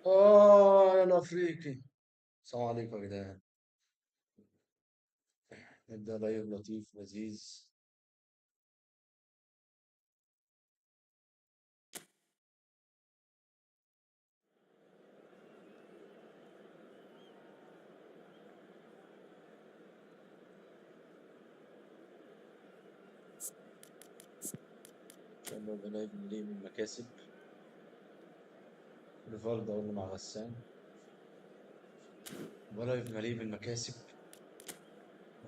يا الأفريقي. السلام عليكم يا جدعان. نبدأ لايف لطيف لذيذ. نبدأ لايف مليء بالمكاسب. ريفالدو أول مع غسان. ولايف مليء بالمكاسب.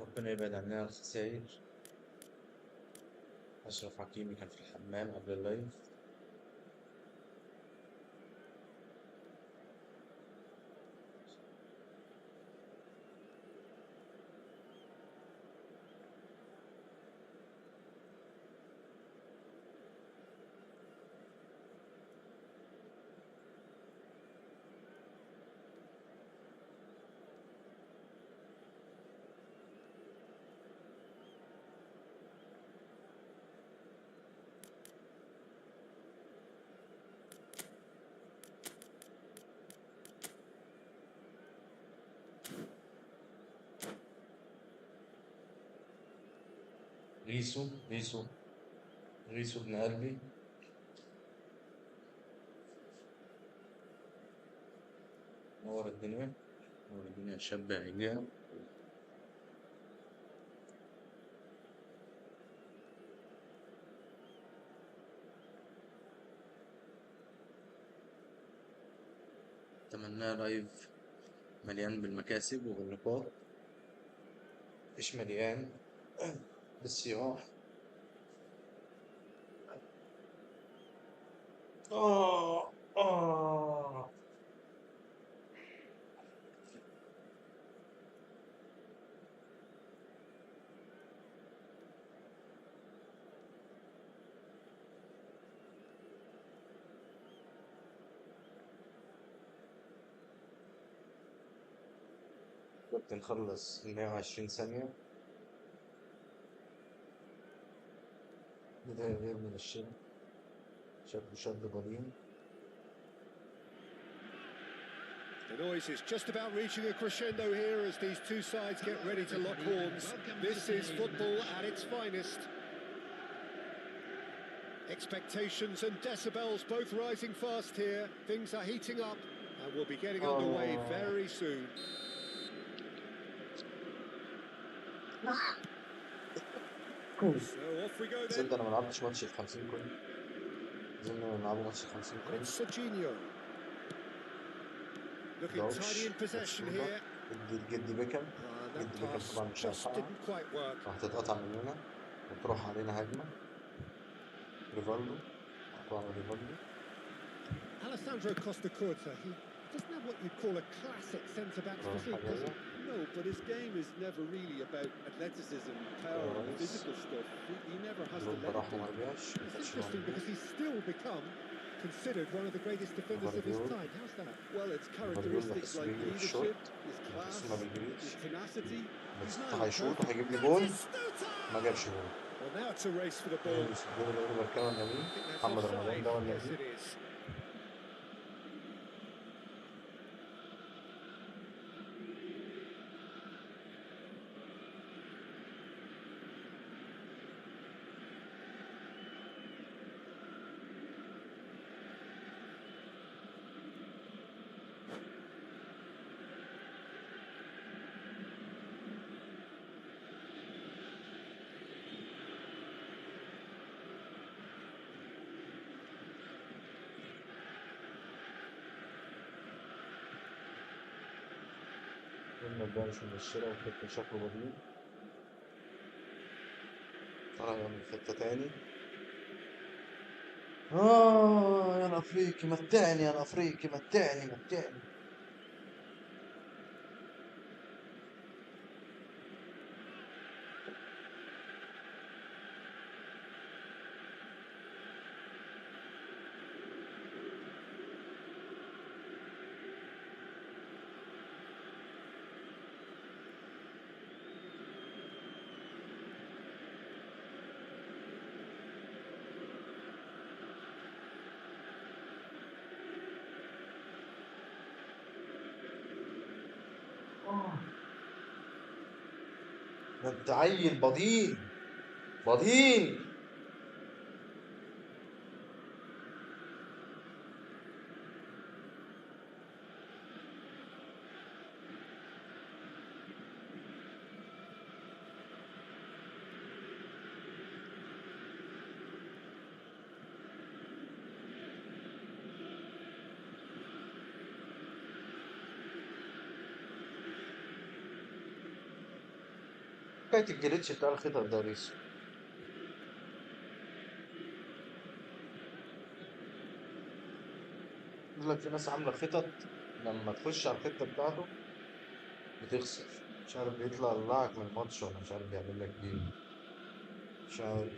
ربنا يبعد عننا الخسائر. أشرف حكيمي كان في الحمام قبل اللايف. ريسو ريسو ريسو ابن قلبي. نور الدنيا. نور الدنيا شاب عجاب. أتمنى لايف مليان بالمكاسب وبالنقاط، مش مليان بالصياح. آه آه كنت نخلص 120 ثانية. بداية غير منشنة. شاب ضليل. The noise is just about reaching a crescendo here as these two sides get ready to lock horns. This is football at its finest. Expectations and decibels both rising fast here. Things are heating up and we'll be getting underway very soon. So off we go then. تصدق انا ما لعبتش ماتش ال 50 كوين. اظن نلعب ماتش ال 50 كوين. It's Serginho. Looking tidy in possession here. جدي بيكم. جدي بيكم طبعا مش هينفع. راح تتقطع مننا وتروح علينا هجمة. ريفالدو. طبعا ريفالدو. Alessandro Costa Curta, he doesn't have what you'd call a classic centre-back physique. No, but his game is never really about athleticism, power, and physical stuff. He never has to let it be. It's interesting because he's still become considered one of the greatest defenders of his time. How's that? Well, it's characteristics like leadership, his class, his tenacity. He's now هيشوط وهيجيب لي جول. ما جابش جول. Well, now it's a race for the ball. محمد رمضان ده ولا Yes, it is. قلنا البانش من الشراء وكنت شكله بديل. طلع من حتة تاني. يا الأفريقي متعني، يا الأفريقي متعني. انت عيل بضيء بضيء. حكاية الجليتش بتاع الخطط ده ريس. يقول لك في ناس عاملة خطط لما تخش على الخطة بتاعته بتخسر، مش عارف بيطلعك من الماتش ولا مش عارف بيعمل لك ايه، مش عارف.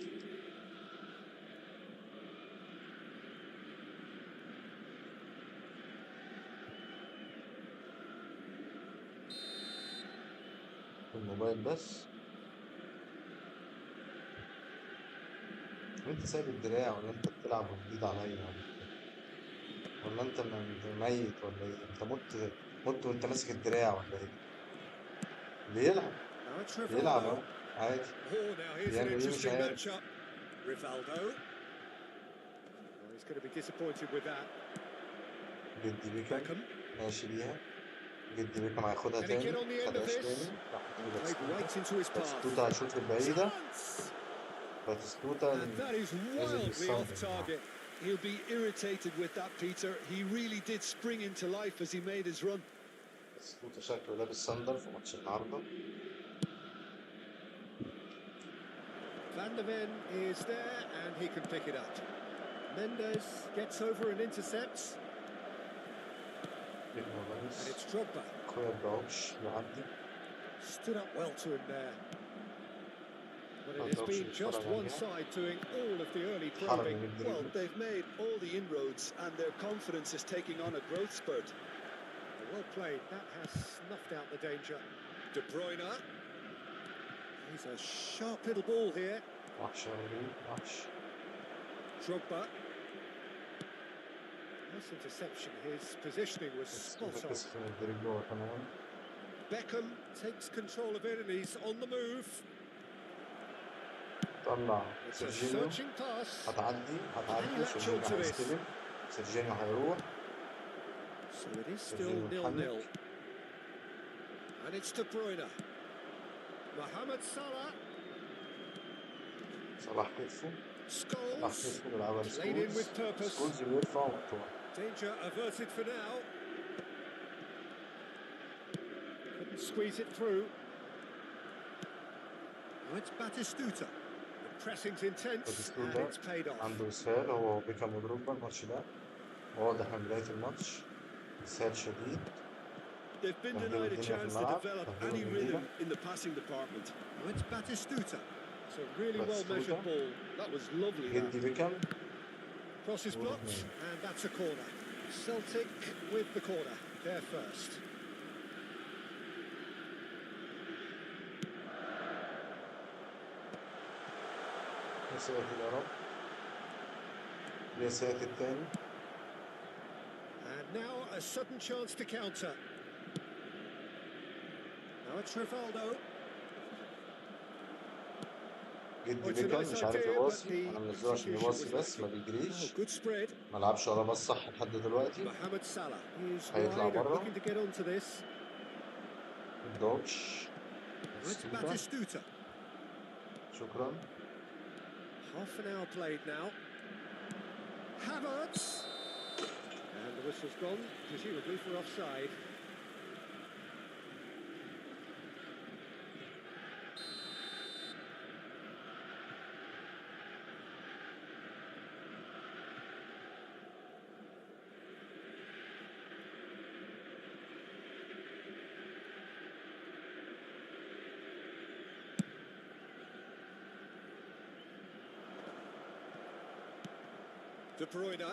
في الموبايل بس. وانت سايب الدراع ولا انت بتلعب جديد عليا ولا انت ميت ولا ايه؟ انت مت وانت ماسك الدراع ولا ايه؟ بيلعب Now it's بيلعب Rivaldo. اهو عادي. Oh, now here's an بيعمل ايه مش interesting عارف. matchup. Rivaldo. Well, he's going to be disappointed with that. جدي بيكم Beckham. ماشي بيها. جدي بيكم هياخدها Can he get تاني، on the end of خدهاش this? تاني، راح اديله Played باتستوتا. right into his path. باتستوتا هيشوط في البعيدة. Chance! باتستوتا And that is نزل wildly off بالصندل يعني. target. He'll be irritated with that, Peter. He really did spring into life as he made his run. باتستوتا شكله لابس صندل في ماتش النهارده. Van de Ven is there and he can pick it up. Mendes gets over and intercepts. And it's Drogba. خويا الباوش يعدي. Stood up well to him there. But it has been just one side doing all of the early probing. Well, they've made all the inroads and their confidence is taking on a growth spurt. Well played. That has snuffed out the danger. De Bruyne. He's a sharp little ball here. وحش وحش. Drogba. Nice interception. His positioning was spot on. Beckham takes control of it and he's on the move. طلع It's a سيرجينيو. searching pass. هتعدي سيرجينيو هيستلم. سيرجينيو هيروح. So it is still 0-0. And it's De Bruyne. Mohamed Salah. صلاح كتفه. صلاح Scholes. كتفه بيلعبها Played in with لسكولز. purpose. سكولز بيرفع وقته. Danger averted for now. Couldn't squeeze it through. Now it's Batistuta. The pressing's intense and it's paid off. عنده إسهال هو وبيكهام ودروجبا الماتش ده. واضح من بداية الماتش إسهال شديد. They've been denied a chance to develop any rhythm in the passing department. Now it's Batistuta. It's a really well-measured ball. That was lovely. جدي بيكهام. Cross is blocked and that's a corner. Celtic with the corner. They're first. يا ساتر يا رب. يا ساتر الثاني. And now a sudden chance to counter. Now it's Rivaldo. جدي بيكهام مش عارف يباصي. انا منزله عشان يباصي بس ما بيجريش. ما لعبش ولا باص صح لحد دلوقتي. Mohamed Salah is هيطلع بره. looking to get onto this. الدوتش. It's Batistuta. شكرا. Half an hour played now. Havertz. And the whistle's gone, presumably for offside. De Bruyne.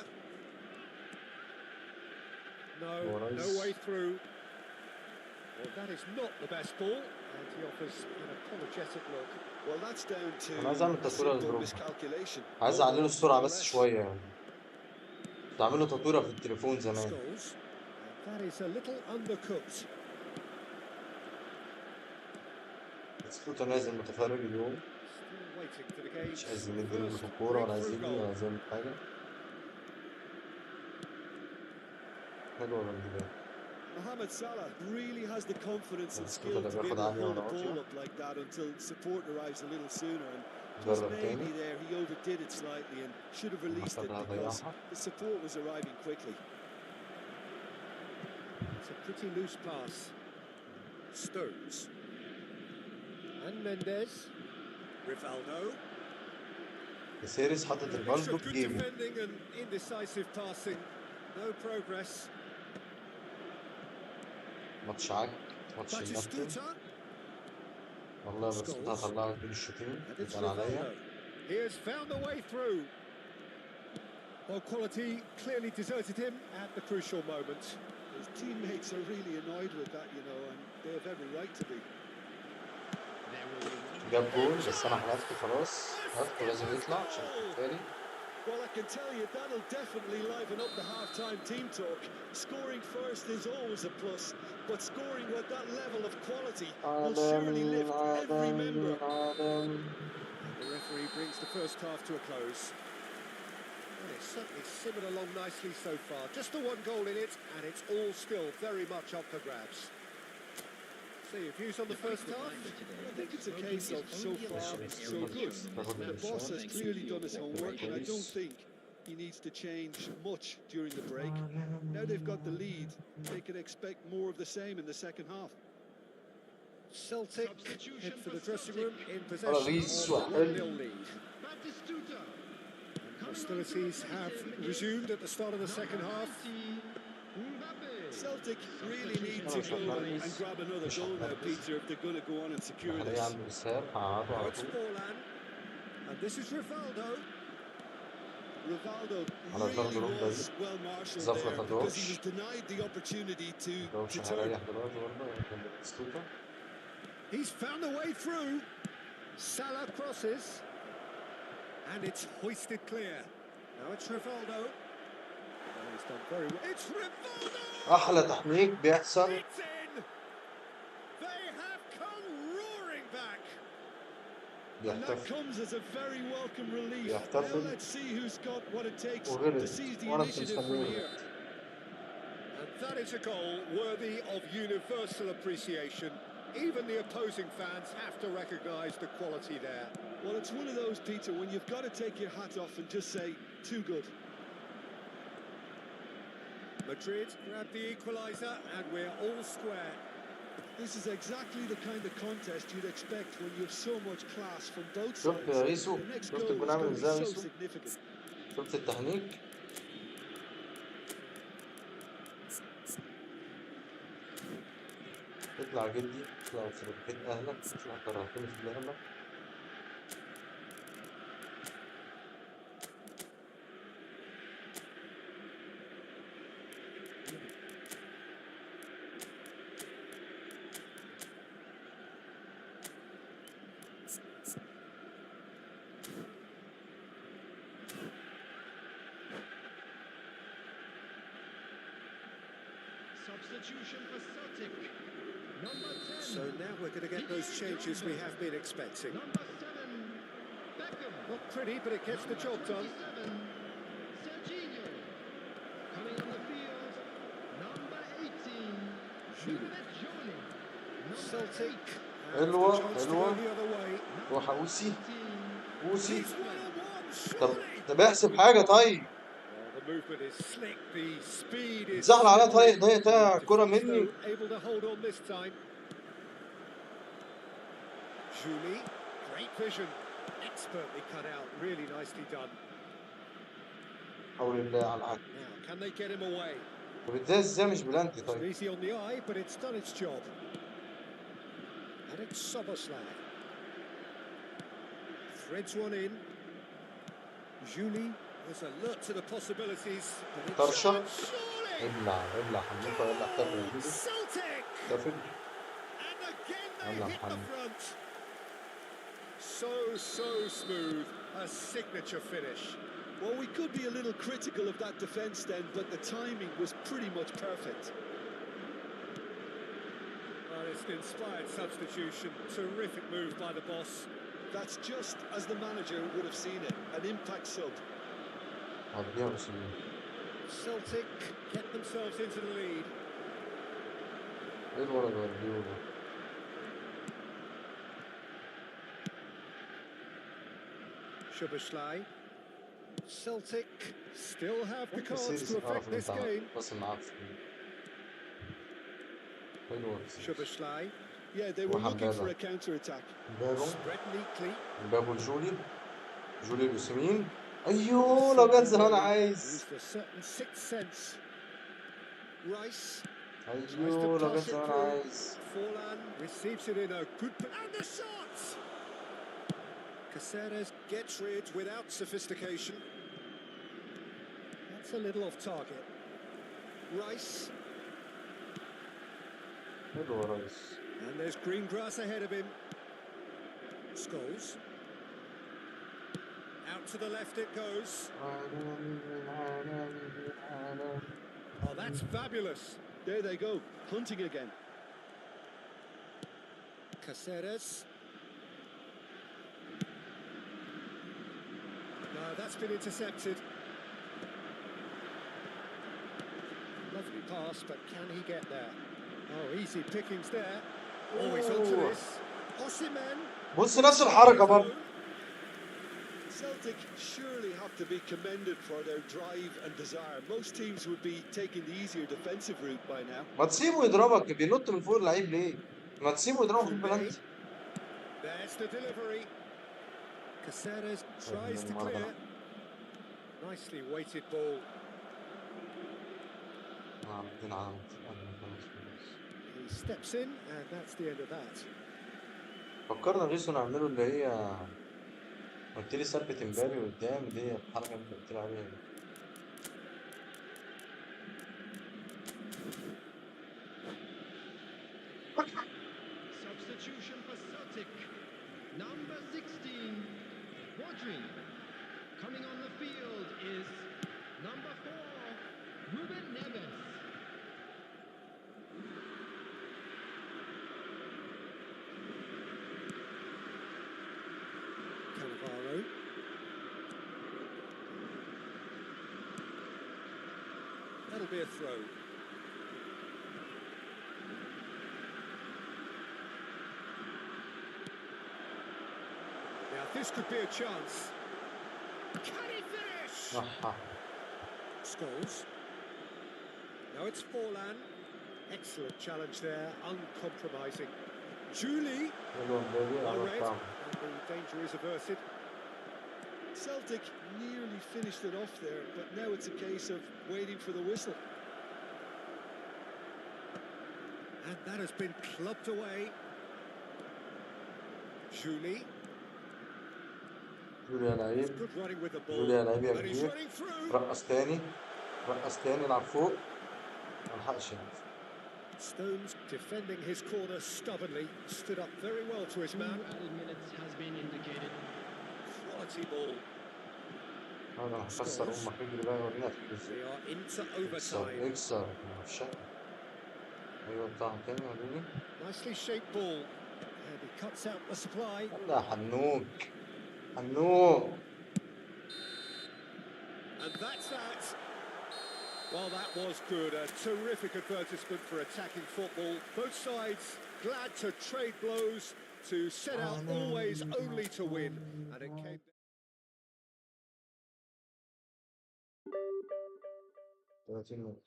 No way through. Well, that is not the best ball, and he offers an apologetic look. Well, that's down to simple miscalculation. عايز اعلله السرعة بس شوية يعني. تعمله تطويرة في التليفون زمان. That is a little undercooked. سكوتر نازل متفرج اليوم، مش عايز يمد رجله في الكورة ولا عايز يجري ولا عايز يعمل حاجة. حلوة الانتباه. Mohamed Salah really has the confidence and السكوتر skill ده to be بياخد able to عالية hold the ولا ball واطية. up like that until support arrives a little sooner. And just جرب maybe تاني. there he overdid it slightly and should have released it because the support was arriving quickly. It's a pretty loose pass. Stones. And Mendes. Rivaldo. سيريس حاطط ريفالدو في جيبه. Defending and indecisive passing. No progress. ماتش عك، ماتش المكتب. والله بس كنت هطلع لك الشوطين يبقى عليا. He has found the way through. Well, quality clearly deserted him at the crucial moment. His teammates are really annoyed with that, you know, and they have every right to be. جاب جول بس انا حلفت خلاص، حلفته لازم يطلع عشان التالي. Well, I can tell you that'll definitely liven up the half-time team talk. Scoring first is always a plus, but scoring with that level of quality will surely lift every member. The referee brings the first half to a close. And it's certainly simmered along nicely so far. Just the one goal in it, and it's all still very much up for grabs. So your views on the first half? I think it's a case of so far, so good. The boss has clearly done his homework, and I don't think he needs to change much during the break. Now they've got the lead, they can expect more of the same in the second half. Celtic head for the dressing room in possession of a 1-0 lead. Hostilities have resumed at the start of the second half. Celtic really need to go and grab another goal now, Peter, if they're going to go on and secure this. Now it's Forlan, and this is Rivaldo. Rivaldo really was well marshalled there because he was denied the opportunity to turn. He's found a way through. Salah crosses, and it's hoisted clear. Now it's Rivaldo. And he's done very well. It's Rivaldo! أحلى تحنيك بيحصل. It's in! They have come roaring back. And that comes as a very welcome relief. Now let's see who's got what it takes to seize the initiative from here. And that is a goal worthy of universal appreciation. Even the opposing fans have to recognise the quality there. Well, it's one of those, Peter, when you've got to take your hat off and just say, too good. Madrid grabbed the equaliser, and we're all square. This is exactly the kind of contest you'd expect when you have so much class from both sides. The next goal is going to be so significant. شفت التهنيك؟ اطلع جدي، اطلع في بيت اهلك، اطلع كرهتني في اللعبة. Substitution for Celtic. Number 10. So now we're going to get those changes we have been expecting. Number 7, Beckham. Not pretty, but it gets the job done. Serginho. Coming on the field, number 18. Johnny. Celtic. حلوة حلوة. روح أوسي أوسي. طب احسب حاجة طيب. زعل على طيب ضيع الكرة مني. Julie, great vision, expertly cut out, really nicely done. حول الله على العك. Now, can they get him away? طب ازاي مش بلانتي طيب؟ It's easy on the eye, but it's done its job. And it's Soboslai. Threads one in. Julie was alert to the possibilities. طرشة. ابلع حميكة ولا احتفل بيه. احتفل. And again they hit the front. So smooth. A signature finish. Well, we could be a little critical of that defence then, but the timing was pretty much perfect. Well, it's an inspired substitution. Terrific move by the boss. That's just as the manager would have seen it. An impact sub. هديها أسلوب. Celtic get themselves into the lead. إيه الولد جوارديولا؟ Szoboszlai. Celtic still have the ممكن cards السيريس to أعرف affect إن this أنت game. واصل معاه في حلوة السيريس. Szoboszlai. Yeah, they were looking for a counter-attack. مبابو Spread neatly. مبابو لجولي جولي اليمين. أيوه لو جت زي ما أنا عايز. Used a certain sixth sense. Rice. أيوه لو جت زي ما أنا عايز. Forlan receives it in a good and the shot. Caceres gets rid without sophistication. That's a little off target. Rice. حلو يا ريس. And there's green grass ahead of him. Scholes. Out to the left it goes. Oh, that's fabulous. There they go, hunting again. Caceres. No, that's been intercepted. Lovely pass, but can he get there? Oh, easy pickings there. Oh, he's onto this. Osimhen. بص نفس الحركة برضه. Celtic surely have to be commended for their drive and desire. Most teams would be taking the easier defensive route by now. ما تسيبه يضربك بينط من فوق اللعيب ليه؟ ما تسيبه يضربك في البلانتي. There's the delivery. Caceres tries to clear. Nicely weighted ball. He steps in and that's the end of that. فكرنا غيسو نعمله اللي هي قلت لي ثبت امبابي قدام دي الحركة اللي قلت لي عليها دي. Substitution for Celtic. Number 16, Rodri. Coming on the field is number 4, Ruben Neves. Cannavaro. That'll be a throw. Now this could be a chance. Can he finish? Scholes. Now it's Forlan. Excellent challenge there, uncompromising. Julie. Well read, and the danger is averted. Celtic nearly finished it off there, but now it's a case of waiting for the whistle. And that has been clubbed away. Julie. جوليا لعيب. Good running with the ball. جوليا لعيب يا And he's كبير. running through. رقص تاني يلعب فوق. ملحقش. Stones defending his corner stubbornly, stood up very well to his man. 2 added minutes has been indicated. Quality ball. أنا هكسر أمك رجلي بقى ورينا They are into اكسر overtime. اكسر أيوة بتاعها تاني وريني. Nicely shaped ball. And he cuts out the supply. يلا حنوك حنوك. And that's that. Well, that was good. A terrific advertisement for attacking football. Both sides glad to trade blows, to set out always only to win. And it came...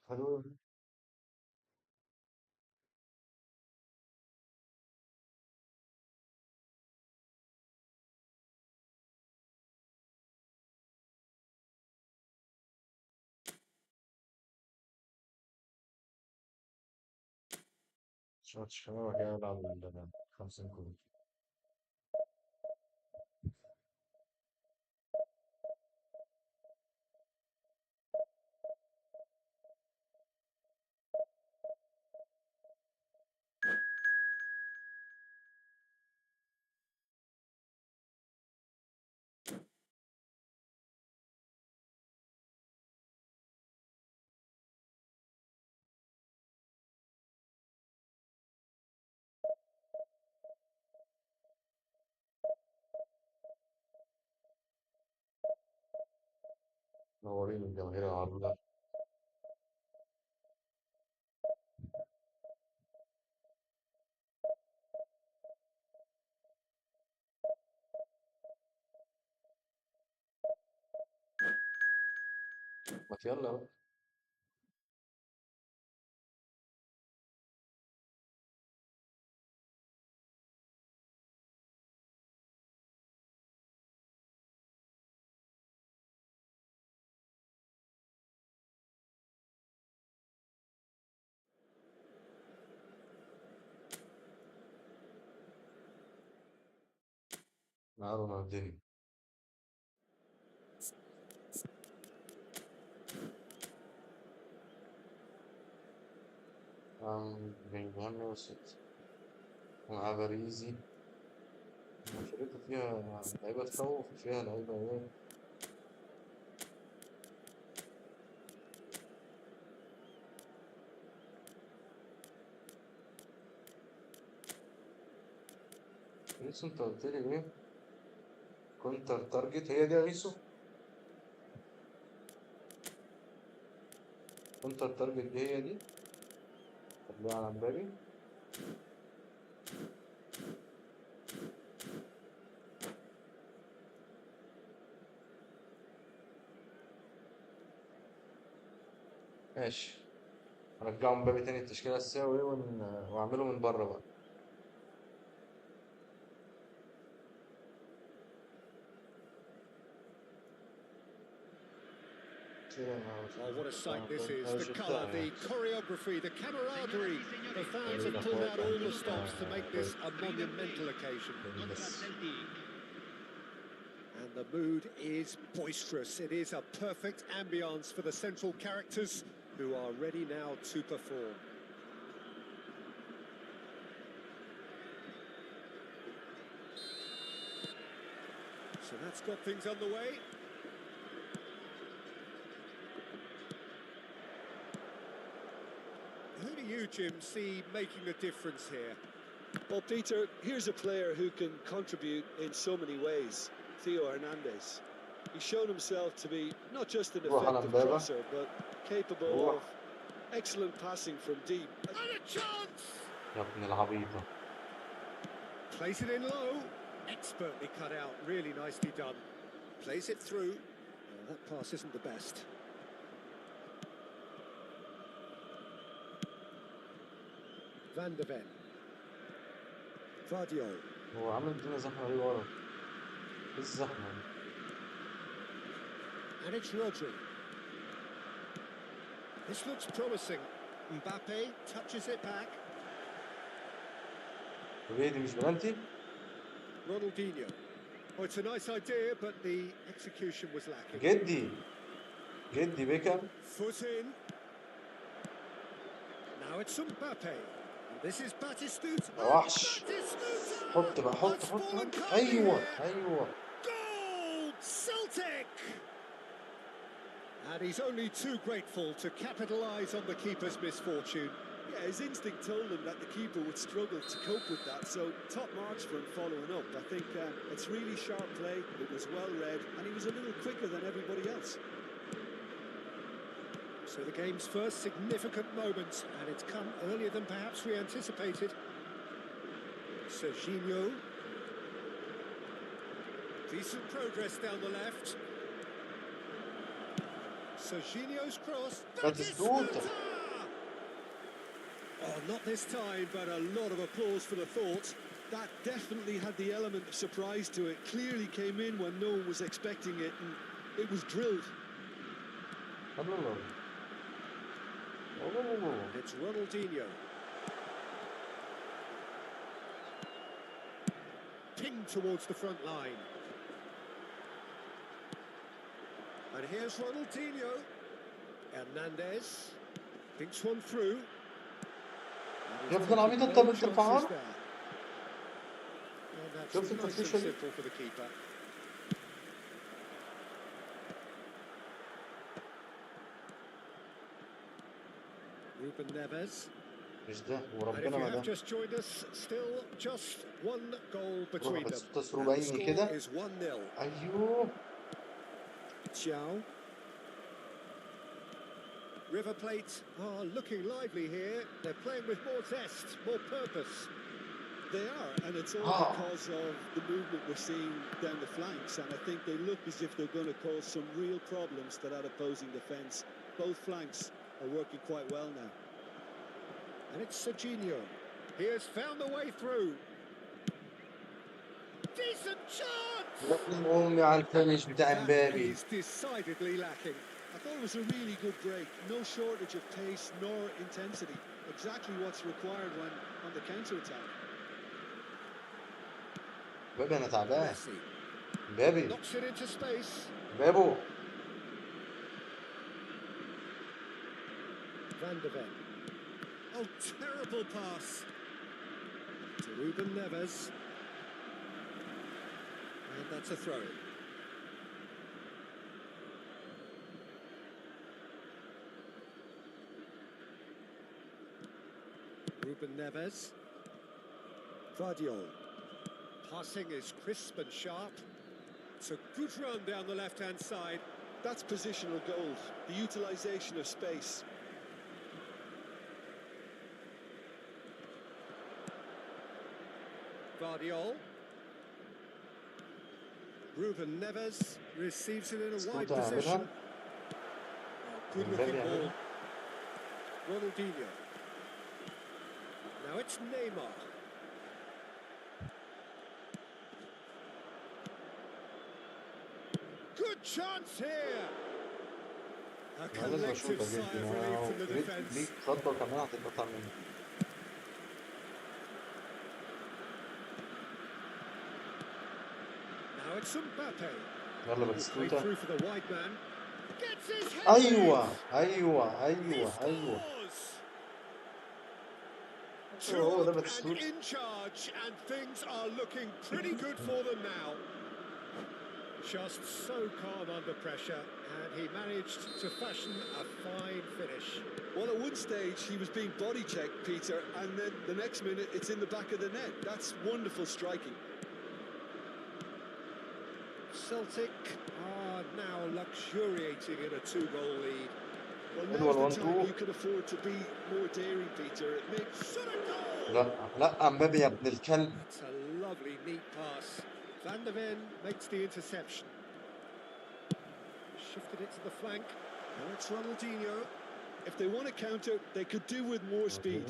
حلو. شوية شباب هيلعب 50 كورة. منورين الجماهير العربية. ما يلا بقى. نهار رونالدينيو. بنجهام وست ومع باريزي. فرقته فيها لعيبة تخوف وفيها لعيبة إيه. ريسو أنت قلت لي إيه؟ كونتر تارجت هي دي يا ريسو؟ كونتر تارجت دي هي دي؟ خليها على مبابي. ماشي. رجعوا مبابي تاني التشكيلة الأساسية وإيه وأعمله من بره بقى. Oh, what a sight this is. The colour, the choreography, the camaraderie. The fans have pulled out all the stops to make this a monumental occasion. And the mood is boisterous. It is a perfect ambience for the central characters who are ready now to perform. So that's got things underway. Who do you, Jim, see making a difference here? Well, Peter, here's a player who can contribute in so many ways. Theo Hernandez. He's shown himself to be not just an effective crosser, but capable of excellent passing from deep. And a chance! يا ابن العبيطة. Plays it in low. Expertly cut out. Really nicely done. Plays it through. That pass isn't the best. Van de Ven. Vardio. هو عامل الدنيا زحمة ليه ورا؟ إيه الزحمة دي؟ And it's Rodri. This looks promising. Mbappe touches it back. وإيه دي مش بلانتي؟ Ronaldinho. Oh, it's a nice idea, but the execution was lacking. جدي بيكم. Foot in. Now it's Mbappe. And this is Batistuta. وحش. حط بقى حط. أيوه. Goal! Celtic! And he's only too grateful to capitalise on the keeper's misfortune. Yeah, his instinct told him that the keeper would struggle to cope with that, so top marks for him following up. I think it's really sharp play, it was well read, and he was a little quicker than everybody else. So the game's first significant moment, and it's come earlier than perhaps we anticipated. Serginho. Decent progress down the left. Serginho's cross. Batistuta. Oh, not this time, but a lot of applause for the thought. That definitely had the element of surprise to it. Clearly came in when no one was expecting it, and it was drilled. It's Ronaldinho. Pinged towards the front line. And here's Ronaldinho. Hernandez thinks one through. يا ابن العبيط انت بنت الفعال. شوف التفتيش simple for the keeper. Ruben Neves. مش ده وربنا ما ده. Just joined us, still just one goal between them. بس ربعيني كده. Is 1-0. أيوه. Xiao. River Plate are looking lively here. They're playing with more zest, more purpose. They are, and it's all because of the movement we're seeing down the flanks, and I think they look as if they're going to cause some real problems to that opposing defence. Both flanks are working quite well now. And it's Serginho. He has found the way through. Decent chance! That is decidedly lacking. I thought it was a really good break. No shortage of pace nor intensity. Exactly what's required when on the counter-attack. بابي انا تعبان. بابي. Knocks it into space. بابو. Van de Ven. Oh, terrible pass. To Ruben Neves. And that's a throw. Ruben Neves. Guardiola. Passing is crisp and sharp. It's a good run down the left-hand side. That's positional goals, the utilisation of space. Guardiola. Ruben Neves receives it in a wide position. Oh, good-looking ball. Ronaldinho. Now it's Neymar. Good chance here. A collective sigh of relief from the defence. Now it's Mbappe. يلا باتيستوتا. Through for the wide man. Gets his head. ايوه. And in charge, and things are looking pretty good for them now. Just so calm under pressure, and he managed to fashion a fine finish. Well, at one stage he was being body checked, Peter, and then the next minute it's in the back of the net. That's wonderful striking. Celtic are now luxuriating in a 2-goal lead. Well, now's the time you can afford to be more daring, Peter. It makes لا مبابي يا ابن الكلب. It's a lovely neat pass. Van de Ven makes the interception. Shifted it to the flank. Now it's Ronaldinho. If they want to counter, they could do with more speed.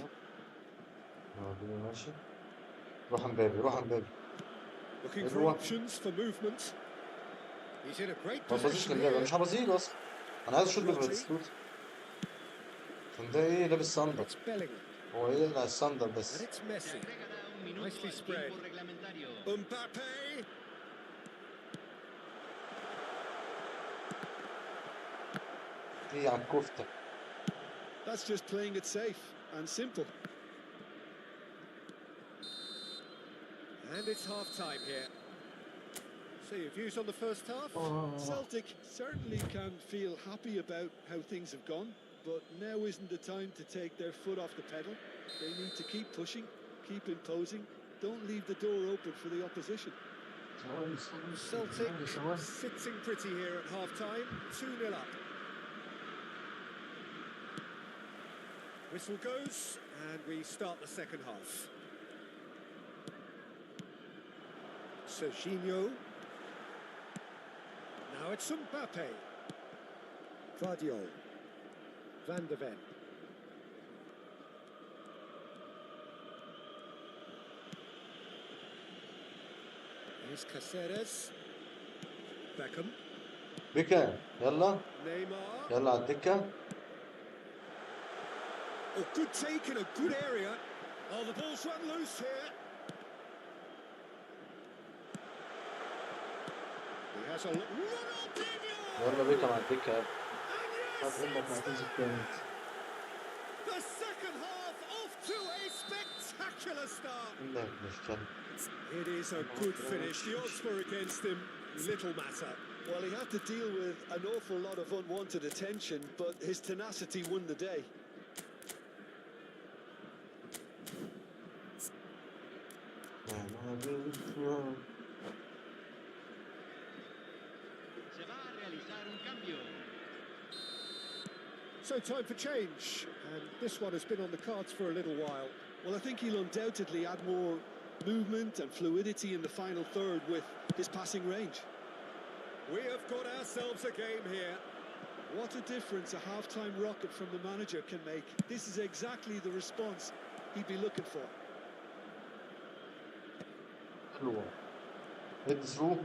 ماشي. روح مبابي. Looking for options for movement. He's in a great position here. مش هبصيله اصلا. انا عايز اشوط بالباتيستوتا. عشان ده ايه لابس صندل. هو ايه اللي الصندل بس. And it's Messi. Nicely spread. Mbappe. ايه على الكفتة. That's just playing it safe and simple. And it's half-time here. So your views on the first half? Celtic certainly can feel happy about how things have gone, but now isn't the time to take their foot off the pedal. They need to keep pushing, keep imposing. Don't leave the door open for the opposition. Celtic sitting pretty here at half-time, 2-0 up. Whistle goes, and we start the second half. Serginho. Now it's Mbappe. Guardiola. Van de Ven. Here's Caceres. Beckham. يلا. Neymar. يلا على الدكة. Oh, good take in a good area. Oh, the ball's run loose here. He has a look. يلا بيك مع الدكة. The second half off to a spectacular start. It is a good finish. The odds were against him. Little matter. Well, he had to deal with an awful lot of unwanted attention, but his tenacity won the day. So time for change, and this one has been on the cards for a little while. Well, I think he'll undoubtedly add more movement and fluidity in the final third with his passing range. We have got ourselves a game here. What a difference a half-time rocket from the manager can make. This is exactly the response he'd be looking for. حلوة. هيد ثرو.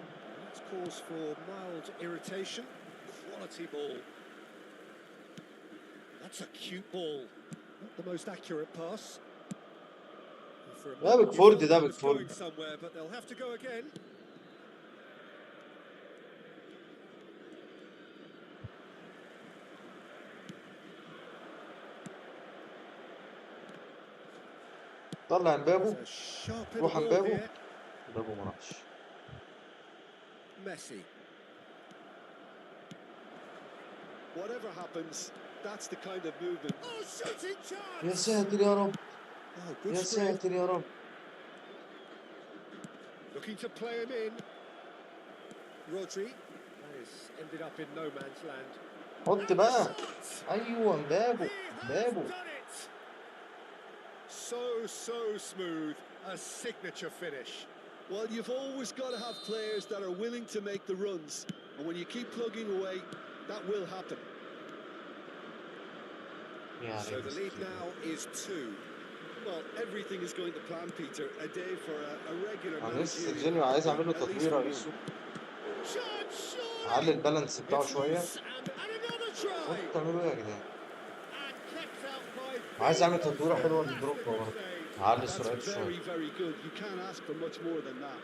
That's cause for mild irritation. Quality ball. That's a cute ball. Not the most accurate pass. ده بيكفورد ده بيكفورد. Somewhere, but they'll have to go again. طلع امبابو. روح امبابو. امبابو ما راحش. Messi. Whatever happens, that's the kind of movement. Oh, shooting chance! يا ساتر يا رب. Oh, good يا screen. ساتر يا رب. Looking to play him in. Rodri has ended up in no man's land. حط بقى. ايوه امبابو. امبابو. So smooth. A signature finish. Well, you've always got to have players that are willing to make the runs. And when you keep plugging away, that will happen. Yeah, So the lead now is 2. Well, everything is going to plan, Peter. A day for a regular انا لسه managerial. سيرجينيو عايز اعمل له تطوير رئيسه. علي البالانس بتاعه شويه. انتوا بتعملوا ايه يا جدعان؟ عايز اعمل تطويره حلوه للدروب برضه. علي سرعته شويه. Very, very good. You can't ask for much more than that.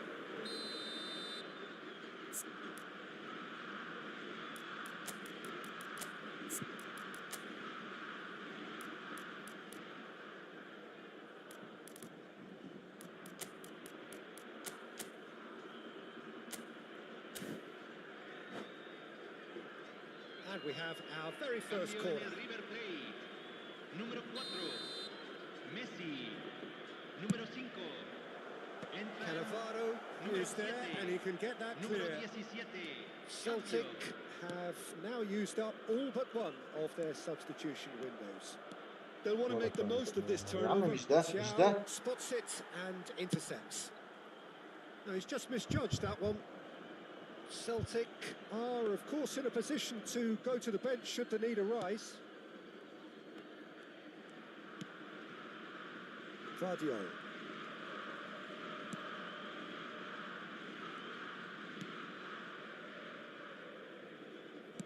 And we have our very first corner. River Plate. Número 4. Messi. Número 5. Cannavaro is there, and he can get that Número clear. 17. Celtic have now used up all but one of their substitution windows. They'll want to make the most of this يا عم turnover. مش ده مش ده. Thiago spots it and intercepts. No, he's just misjudged that one. Celtic are, of course, in a position to go to the bench should the need arise. Vardio.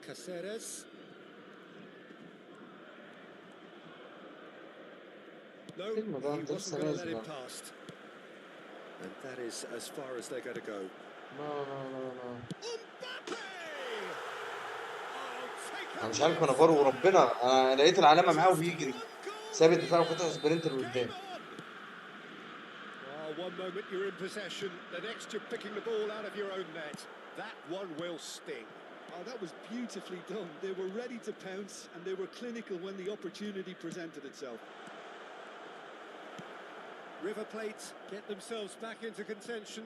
Caceres. No, he wasn't going to let it past. And that is as far as they're going to go. No. انا مش عارف كانافارو وربنا انا لقيت العلامه معاه وبيجري ساب الدفاع وفتح سبرنت لقدام. One moment you're in possession, the next you're picking the ball out of your own net. That one will sting. Oh, that was beautifully done. They were ready to pounce and they were clinical when the opportunity presented itself. River Plate get themselves back into contention.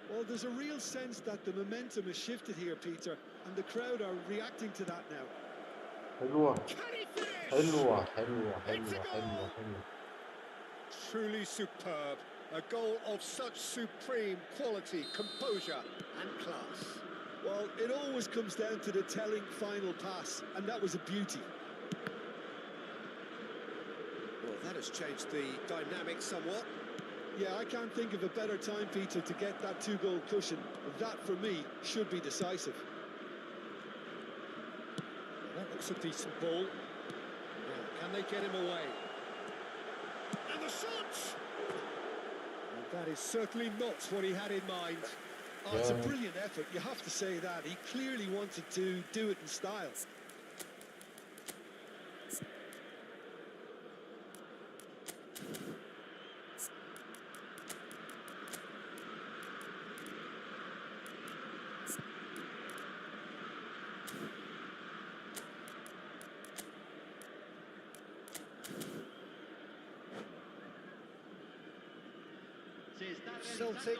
Well, there's a real sense that the momentum has shifted here, Peter, and the crowd are reacting to that now. حلوة. Can he finish? حلوة. Truly superb. A goal of such supreme quality, composure and class. Well, it always comes down to the telling final pass, and that was a beauty. Well, that has changed the dynamic somewhat. Yeah, I can't think of a better time, Peter, to get that 2-goal cushion. That, for me, should be decisive. That looks a decent ball. Now, can they get him away? And the shot! And that is certainly not what he had in mind. Oh, it's a brilliant effort, you have to say that. He clearly wanted to do it in style. Celtic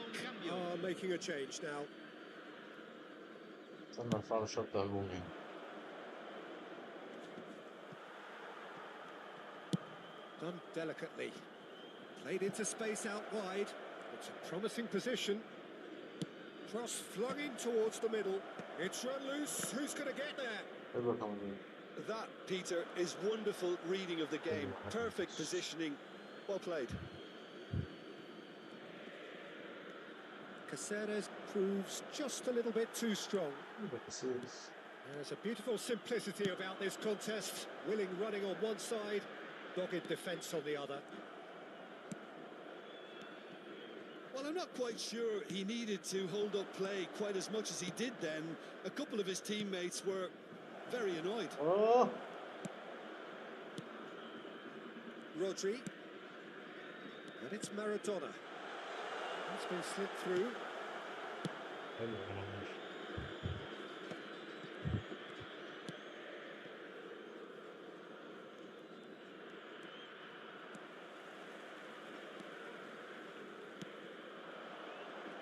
are making a change now. استنى ارفع له شرط هجومي. Done delicately. Played into space out wide. It's a promising position. Cross flung in towards the middle. It's run loose. Who's going to get there? That, Peter, is wonderful reading of the game. Perfect positioning. Well played. Caceres proves just a little bit too strong. There's a beautiful simplicity about this contest. Willing running on one side, dogged defence on the other. Well, I'm not quite sure he needed to hold up play quite as much as he did then. A couple of his teammates were very annoyed. Oh. Rodri. And it's Maradona. It's been slipped through.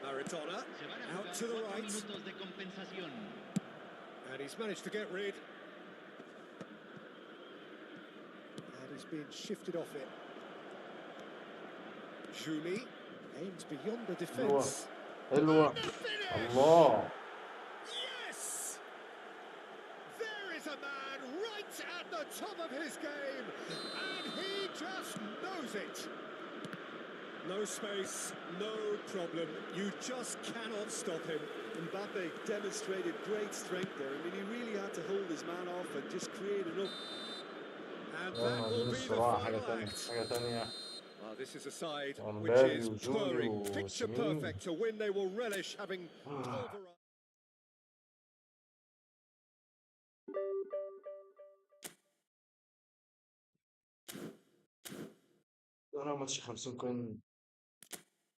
Maradona, out to the right. And he's managed to get rid. And he's been shifted off it. Juli aims beyond the defence. حلوة. الله. Yes! There is a man right at the top of his game, and he just knows it. No space, no problem. You just cannot stop him. Mbappe demonstrated great strength there. I mean, he really had to hold his man off and just create enough. And that will be the final act. Well, this is a side which is purring, picture perfect. To win, they will relish having pulverized. أنا ماتش 50 كوين.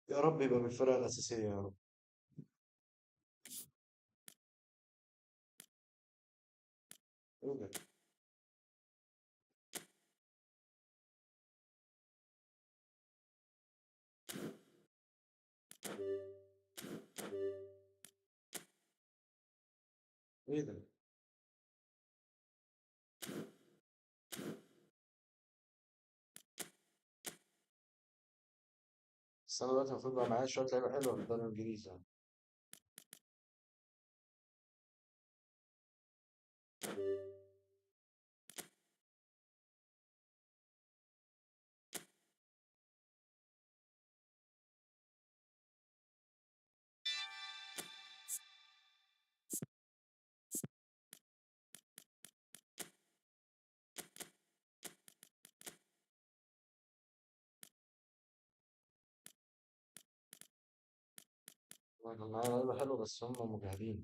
يا رب يبقى بالفرقة الأساسية يا رب. إيه ده؟ إيه ده؟ بس أنا دلوقتي المفروض بقى معايا شوية لعيبة حلوة في الدوري الإنجليزي يعني. أنا معايا لعيبة حلوة بس هم مجهدين.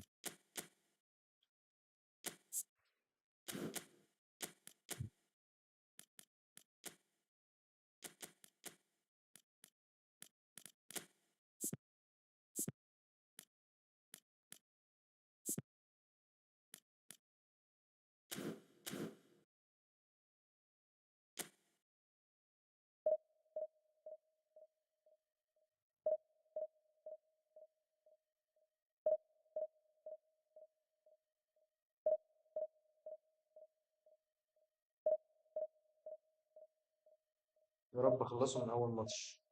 يا رب أخلصه من أول ماتش.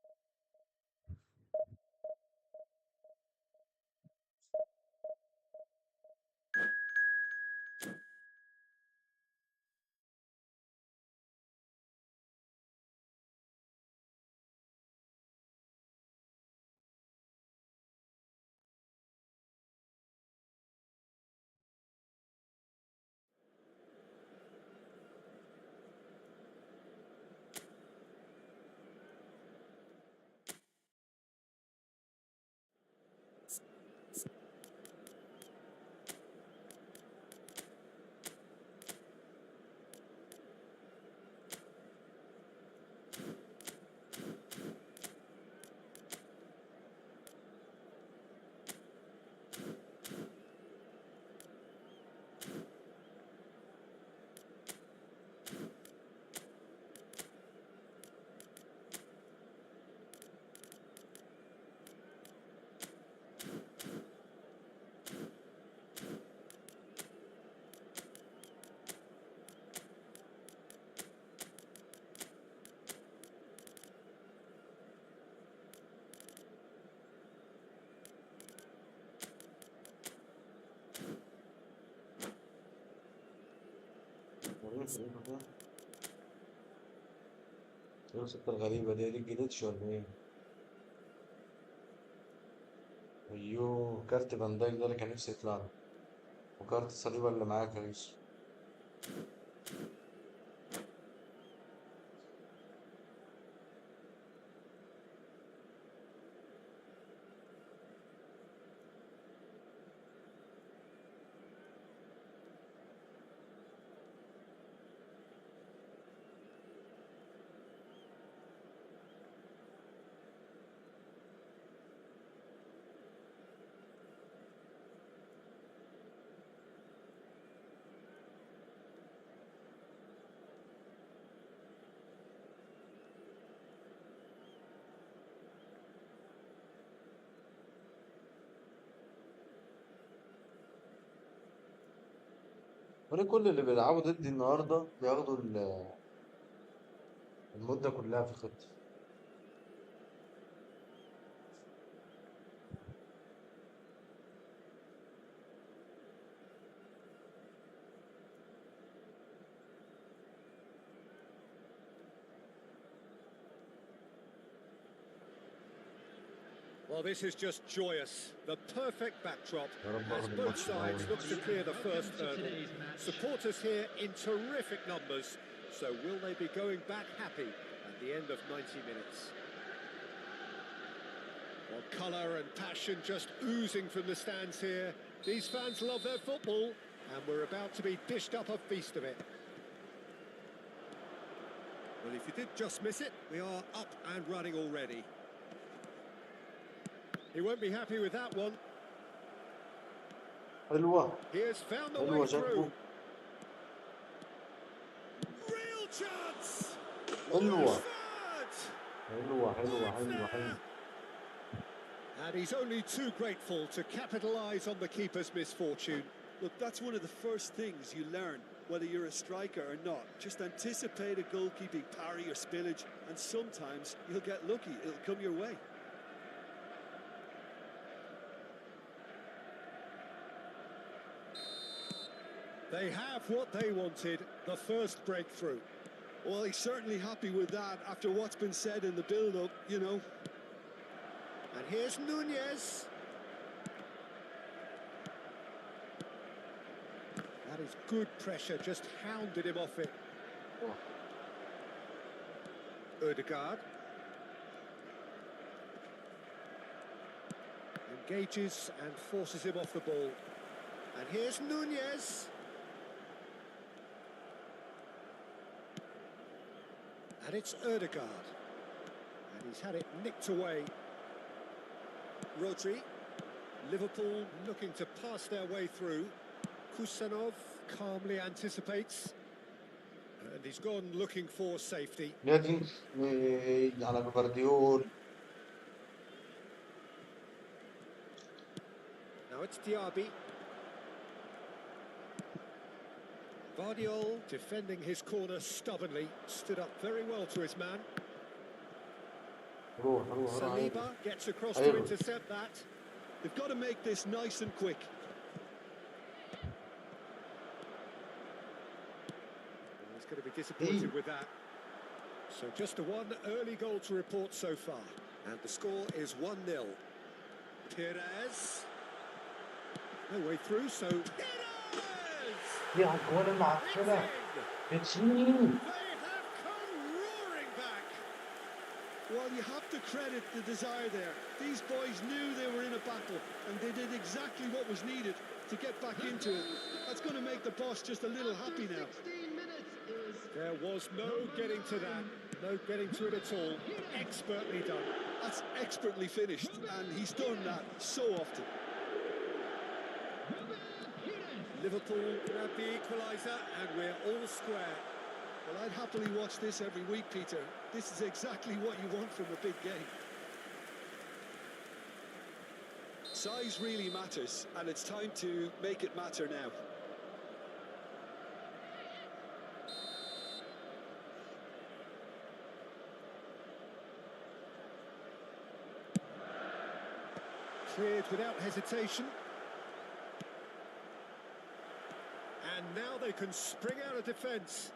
ايه الخطة الغريبة دي جليتش ولا ايه؟ ايوه كارت فان دايك ده اللي كان نفسي يطلع له، وكارت الصليبة اللي معاك يا يوسف. وليه كل اللي بيلعبوا ضدي النهاردة بياخدوا المدة كلها في الخطة؟ Well, this is just joyous. The perfect backdrop يا رب as اخد both الماتش sides الأول. look to clear the first Welcome to hurdle. today's match. Supporters here in terrific numbers. So will they be going back happy at the end of 90 minutes? Well, colour and passion just oozing from the stands here. These fans love their football, and we're about to be dished up a feast of it. Well, if you did just miss it, we are up and running already. He won't be happy with that one. حلوة He has found the حلوة way شكله. through. Real chance! حلوة Rashford! حلوة حلوة It's حلوة حلوة. there! And he's only too grateful to capitalise on the keeper's misfortune. Look, that's one of the first things you learn, whether you're a striker or not. Just anticipate a goalkeeping parry or spillage, and sometimes you'll get lucky. It'll come your way. They have what they wanted, the first breakthrough. Well, he's certainly happy with that after what's been said in the build-up, you know. And here's Nunez. That is good pressure, just hounded him off it. Ødegaard. Engages and forces him off the ball. And here's Nunez. And it's Ødegaard. And he's had it nicked away. Rodri. Liverpool looking to pass their way through. Kusanov calmly anticipates. And he's gone looking for safety. يدي على جفارديول. Now it's Diaby. Vardiol defending his corner stubbornly. Stood up very well to his man. روح روح روح. Saliba gets across to أيوه. intercept that. They've got to make this nice and quick. He's going to be disappointed with that. So just a one early goal to report so far. And the score is 1-0. Perez. No way through, so Perez! دي على الجوال المعفنة. Hitting! بتشين. They have come roaring back. Well, you have to credit the desire there. These boys knew they were in a battle, and they did exactly what was needed to get back into it. That's going to make the boss just a little happy now. 16 minutes is There was no getting to that. No getting to it at all. Expertly done. That's expertly finished, and he's done that so often. Liverpool grab the equaliser and we're all square. Well, I'd happily watch this every week, Peter. This is exactly what you want from a big game. Size really matters, and it's time to make it matter now. Cleared without hesitation. And now they they can spring out of defence.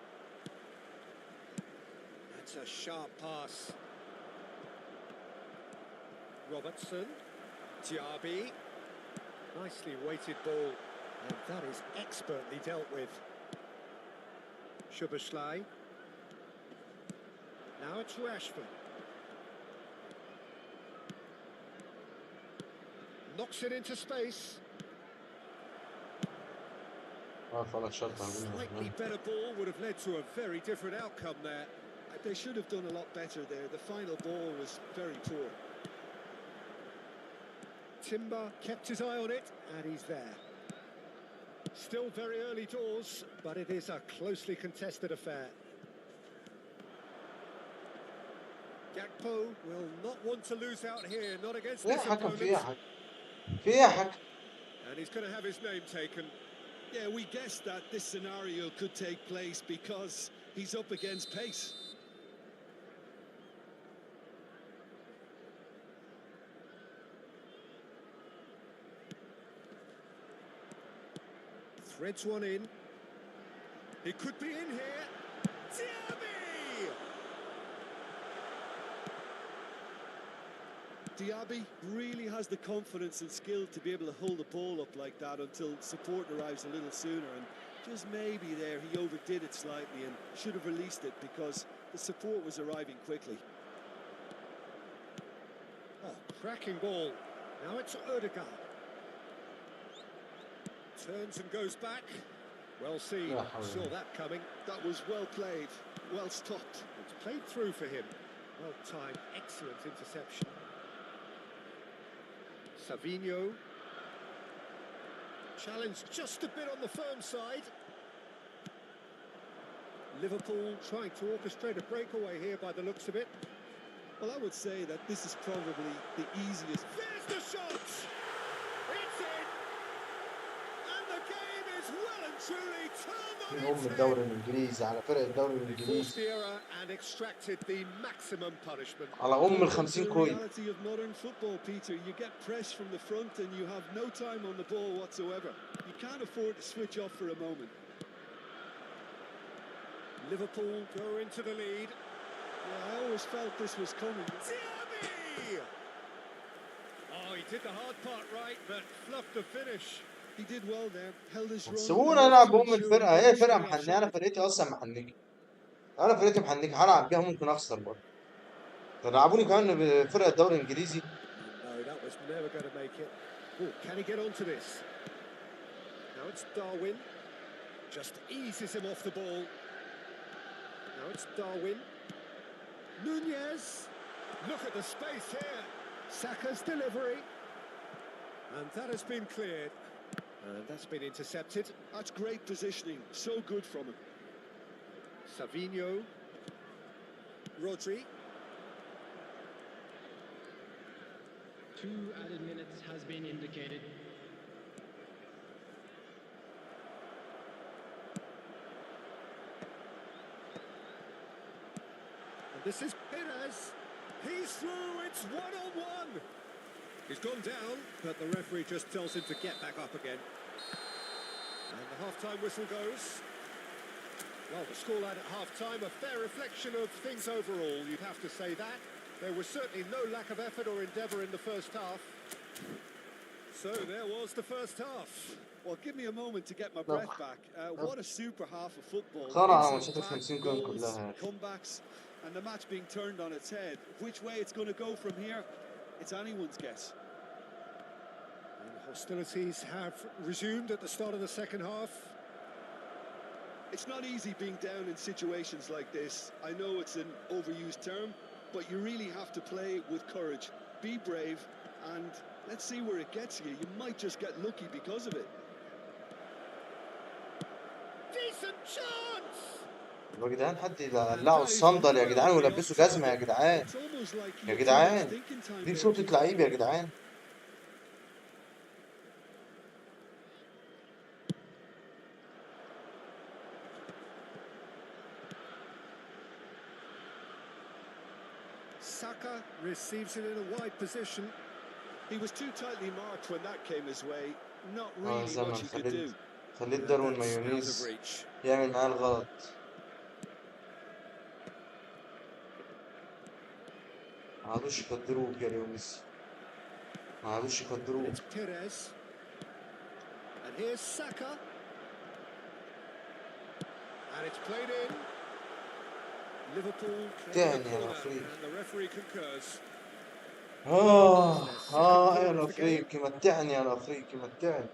That's a sharp pass. Robertson, Diaby, nicely weighted ball, and that is expertly dealt with. Szoboszlai. Now it's Rashford. Knocks it into space. A slightly better ball would have led to a very different outcome there. They should have done a lot better there. The final ball was very poor. Timber kept his eye on it, and he's there. Still very early doors, but it is a closely contested affair. Gakpo will not want to lose out here, not against this opponent. And he's going to have his name taken. Yeah, we guessed that this scenario could take place because he's up against pace. Threads one in. It could be in here. Diaby! Diaby really has the confidence and skill to be able to hold the ball up like that until support arrives a little sooner, and just maybe there he overdid it slightly and should have released it because the support was arriving quickly. Oh, cracking ball. Now it's Odegaard. Turns and goes back. Well seen. Saw that coming. That was well played. Well stopped. It's played through for him. Well timed. Excellent interception. Savinho. Challenge just a bit on the firm side. Liverpool trying to orchestrate a breakaway here by the looks of it. Well, I would say that this is probably the easiest. There's the shot! It's in! And the game is well and truly turned on its الدوري الانجليزي على فرق الدوري الانجليزي and extracted the maximum punishment. على ال50 كوين. The reality of modern football, Peter. You get press from the front and you have no time on the ball whatsoever. You can't afford to switch off for a moment. Liverpool go into the lead. Yeah, I always felt this was coming. Diaby! Oh, he did the hard part right, but fluffed the finish. He did well there, held his run. سيبونا نلعب بأم الفرقة، هي فرقة محنية، أنا فرقتي أصلا محنية. أنا فرقتي محنية، هلعب بيها ممكن أخسر برضه. تلعبوني كمان بفرقة الدوري الإنجليزي. No, that was never going to make it. Oh, can he get onto this? Now it's Darwin. Just eases him off the ball. Now it's Darwin. Nunez. Look at the space here. Saka's delivery. And that has been cleared. And that's been intercepted. That's great positioning. So good from him. Savinho. Rodri. 2 added minutes has been indicated. And this is Perez. He's through. It's 1-on-1. He's gone down, but the referee just tells him to get back up again. And the half-time whistle goes. Well, the scoreline at half-time, a fair reflection of things overall, you'd have to say that. There was certainly no lack of effort or endeavour in the first half. So there was the first half. Well, give me a moment to get my breath back. What a super half of football. Goals, comebacks, and the match being turned on its head. Which way it's going to go from here, it's anyone's guess. And hostilities have resumed at the start of the second half. It's not easy being down in situations like this. I know it's an overused term, but you really have to play with courage. Be brave, and let's see where it gets you. You might just get lucky because of it. Decent chance! يا جدعان حد يقلعوا الصندل يا جدعان ويلبسوا جزمة يا جدعان. يا جدعان دي شوطة لعيب يا جدعان. Saka receives it in a wide position. He was too tightly marked when that came his way. Not really much he could do. خليت And داروين that's out of مايونيز reach. يعمل معاه الغلط. ما عادوش يقدروك يا ليو ميسي، ما عادوش And يقدروك. it's Perez. And here's Saka. And it's played in. Liverpool claim the تاني يا corner, أفريقي. and the referee concurs. يا الأفريقي متعني، يا الأفريقي متعني.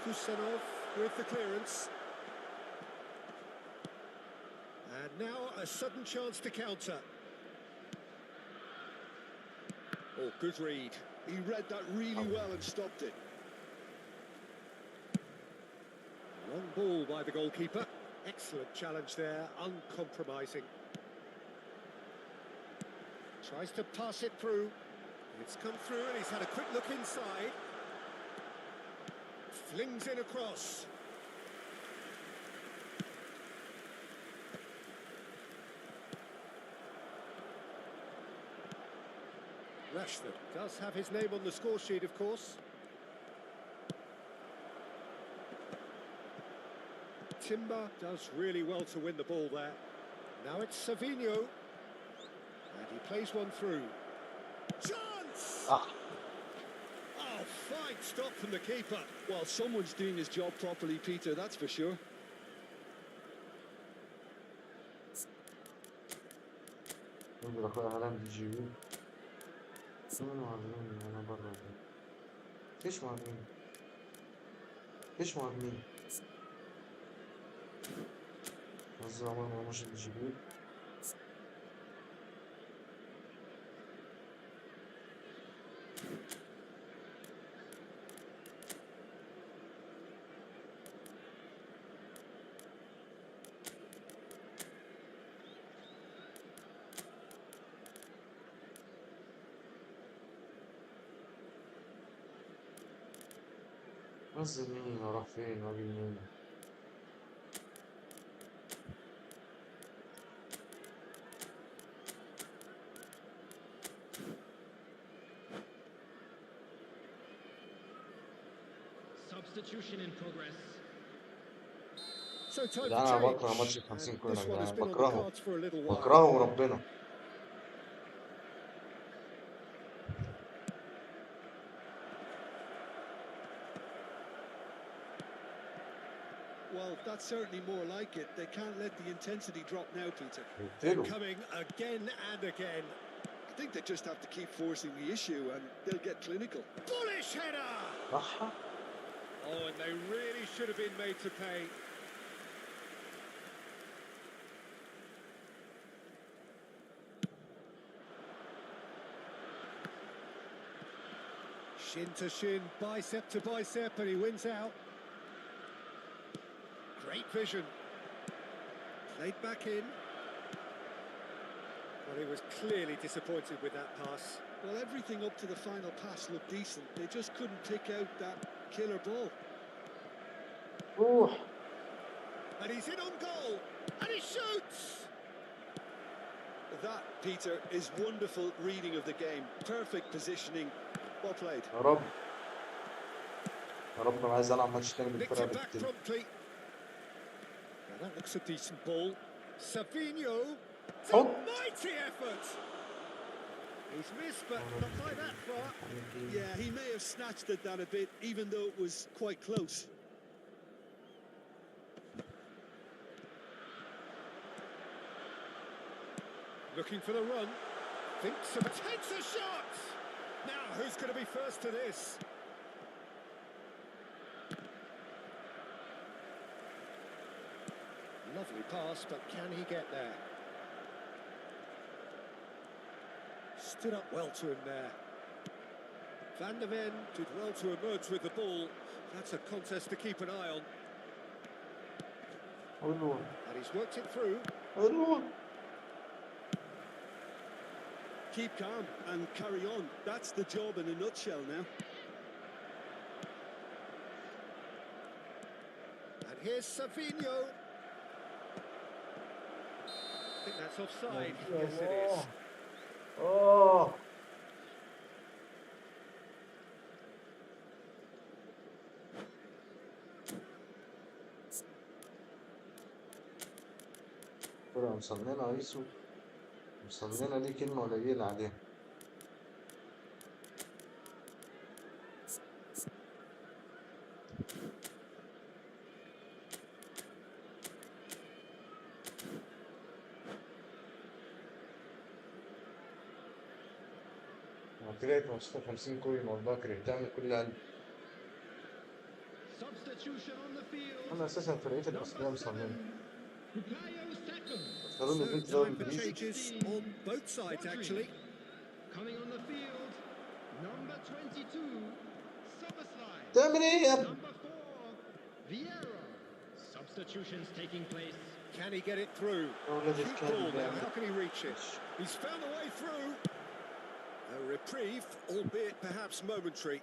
Kusanov with the clearance. And now a sudden chance to counter. Oh, good read. He read that really well and stopped it. Long ball by the goalkeeper. Excellent challenge there, uncompromising. Tries to pass it through. It's come through and he's had a quick look inside. Flings in across. Rashford does have his name on the score sheet, of course. Timber does really well to win the ball there. Now it's Savinho. And he plays one through. Chance! Oh, fine stop from the keeper. Well, someone's doing his job properly, Peter, that's for sure. يقول أخويا هالاند يجيبوه. شو مهاجمين أنا برا؟ فيش مهاجمين، فيش مهاجمين. نزل عمر ما مش يجيبوه. نزل مين وراح فين واجي منين؟ Substitution in progress. So time ده أنا to بكره ماتش change. ال50 And كورة يا this one has جدعان، been on the بكرهه cards for a little while. بكرهه وربنا. Well, that's certainly more like it. They can't let the intensity drop now, Peter. They're قلتله. coming again and again. I think they just have to keep forcing the issue and they'll get clinical. Bullish header! صح. Oh, and they really should have been made to pay. Shin to shin, bicep to bicep, and he wins out. Great vision. Played back in. Well, he was clearly disappointed with that pass. Well, everything up to the final pass looked decent. They just couldn't pick out that killer ball. روح. And he's in on goal. And he shoots! That, Peter, is wonderful reading of the game. Perfect positioning. Well played. يا رب. يا رب أنا عايز ألعب ماتش تاني Nicked بالفرقة it back دي. promptly. Now that looks a decent ball. Savinho. It's Oh. a mighty effort. He's missed, but not by that far. Yeah, he may have snatched at that a bit, even though it was quite close. Looking for the run. Thinks of takes a shot. Now who's going to be first to this? Lovely pass, but can he get there? Stood up well to him there. Van der Ven did well to emerge with the ball. That's a contest to keep an eye on. حلوة And he's worked it through. حلوة. Keep calm and carry on. That's the job in a nutshell now. And here's Savinho. I think that's offside. Yes, it is. Oh. فرقة مصننة يسو، مصننة دي كلمة قليلة عليها. كرهت ماتشات 50 كوين والله، كرهتها من كل قلب. Substitution on the field. أنا أساسا فرقتي الأصلية Number 7, مصننة. Bukayo Saka. اختاروني ضد So الدوري time for الإنجليزي. changes on both sides actually. Coming on the field, number 22, Soboslai. تعمل إيه يا ابني؟ Number 4, Vieira. Substitutions taking place. Can he get it through? يا ولاد Deep الكلب ball ده يا now. How عم. can he reach it? He's found a way through. A reprieve, albeit perhaps momentary.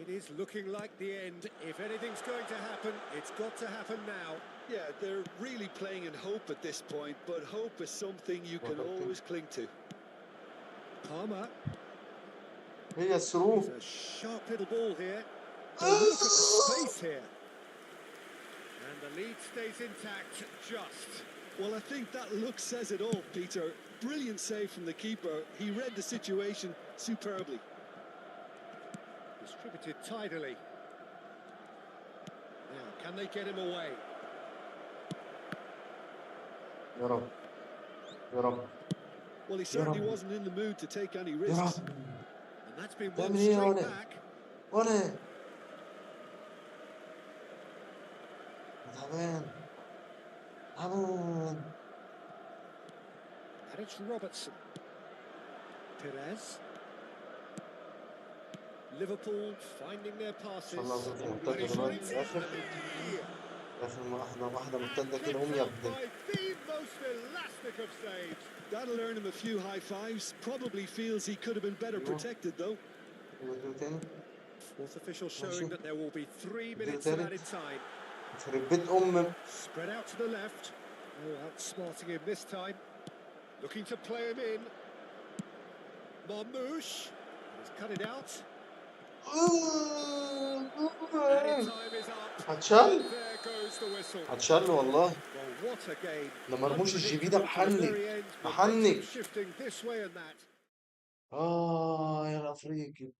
It is looking like the end. If anything's going to happen, it's got to happen now. Yeah, they're really playing in hope at this point, but hope is something you can always cling to. Palmer. هي الثرو. It's a sharp little ball here. Oh, look at the space here. And the lead stays intact, just. Well, I think that look says it all, Peter. Brilliant save from the keeper. He read the situation superbly. Distributed tidily. Now, can they get him away? يا رب يا رب. Well, he certainly wasn't in the mood to take any يا risks. رب. And that's been تعمل one إيه يا straight ولد؟ back. ولا تعبان تعبان. And it's Robertson. Perez. Liverpool finding their passes. الله يرزقك مرتدة دلوقتي في الآخر. آخر واحدة مرتدة كده قوم يا ابني. By the most elastic of saves. That'll earn him a few high fives. Probably feels he could have been better protected, though. تاني. Fourth official showing that there will be 3 Do minutes tell of it. added time. يخرب بيت أمك. Spread out to the left. Oh, outsmarting him this time. Looking to play him in. Marmouche. He's cut it out. Added time is up. هتشل There goes the whistle. هتشل والله. Well, what a game. ده مرموش الجي ده Unpredictable to the محنك very end, with محنك. momentum shifting this way and that. يا الأفريقي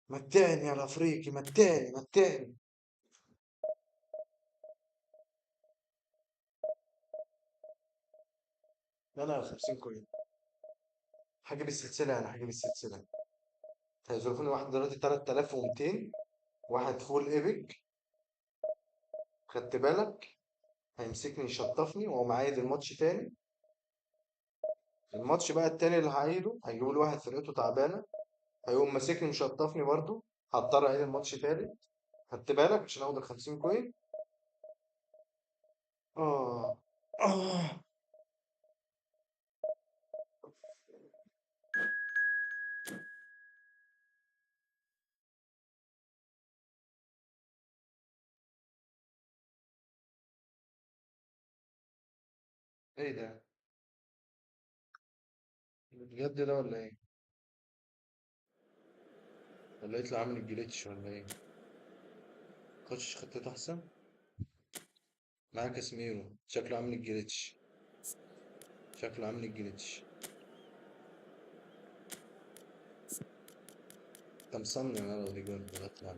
متعني، يا الأفريقي متعني متعني. لا 50 كوين. هجيب السلسلة، أنا هجيب السلسلة. هيظرفوني واحد دلوقتي 3200، واحد فول ايبك. خدت بالك؟ هيمسكني يشطفني وهو معايد الماتش تاني. الماتش بقى التاني اللي هعيده هيجيبوا لي واحد فرقته تعبانة، هيقوم ماسكني مشطفني برضو، هضطر اعيد الماتش تاني. خدت بالك عشان اخد ال 50 كوين. اه اه ايه ده؟ بجد ده ولا ايه؟ ولا يطلع عامل الجليتش ولا ايه؟ خش خطته احسن. معاك كاسيميرو شكله عامل الجليتش، شكله عامل الجليتش. انت مصمم انا لو دي جول بطلع.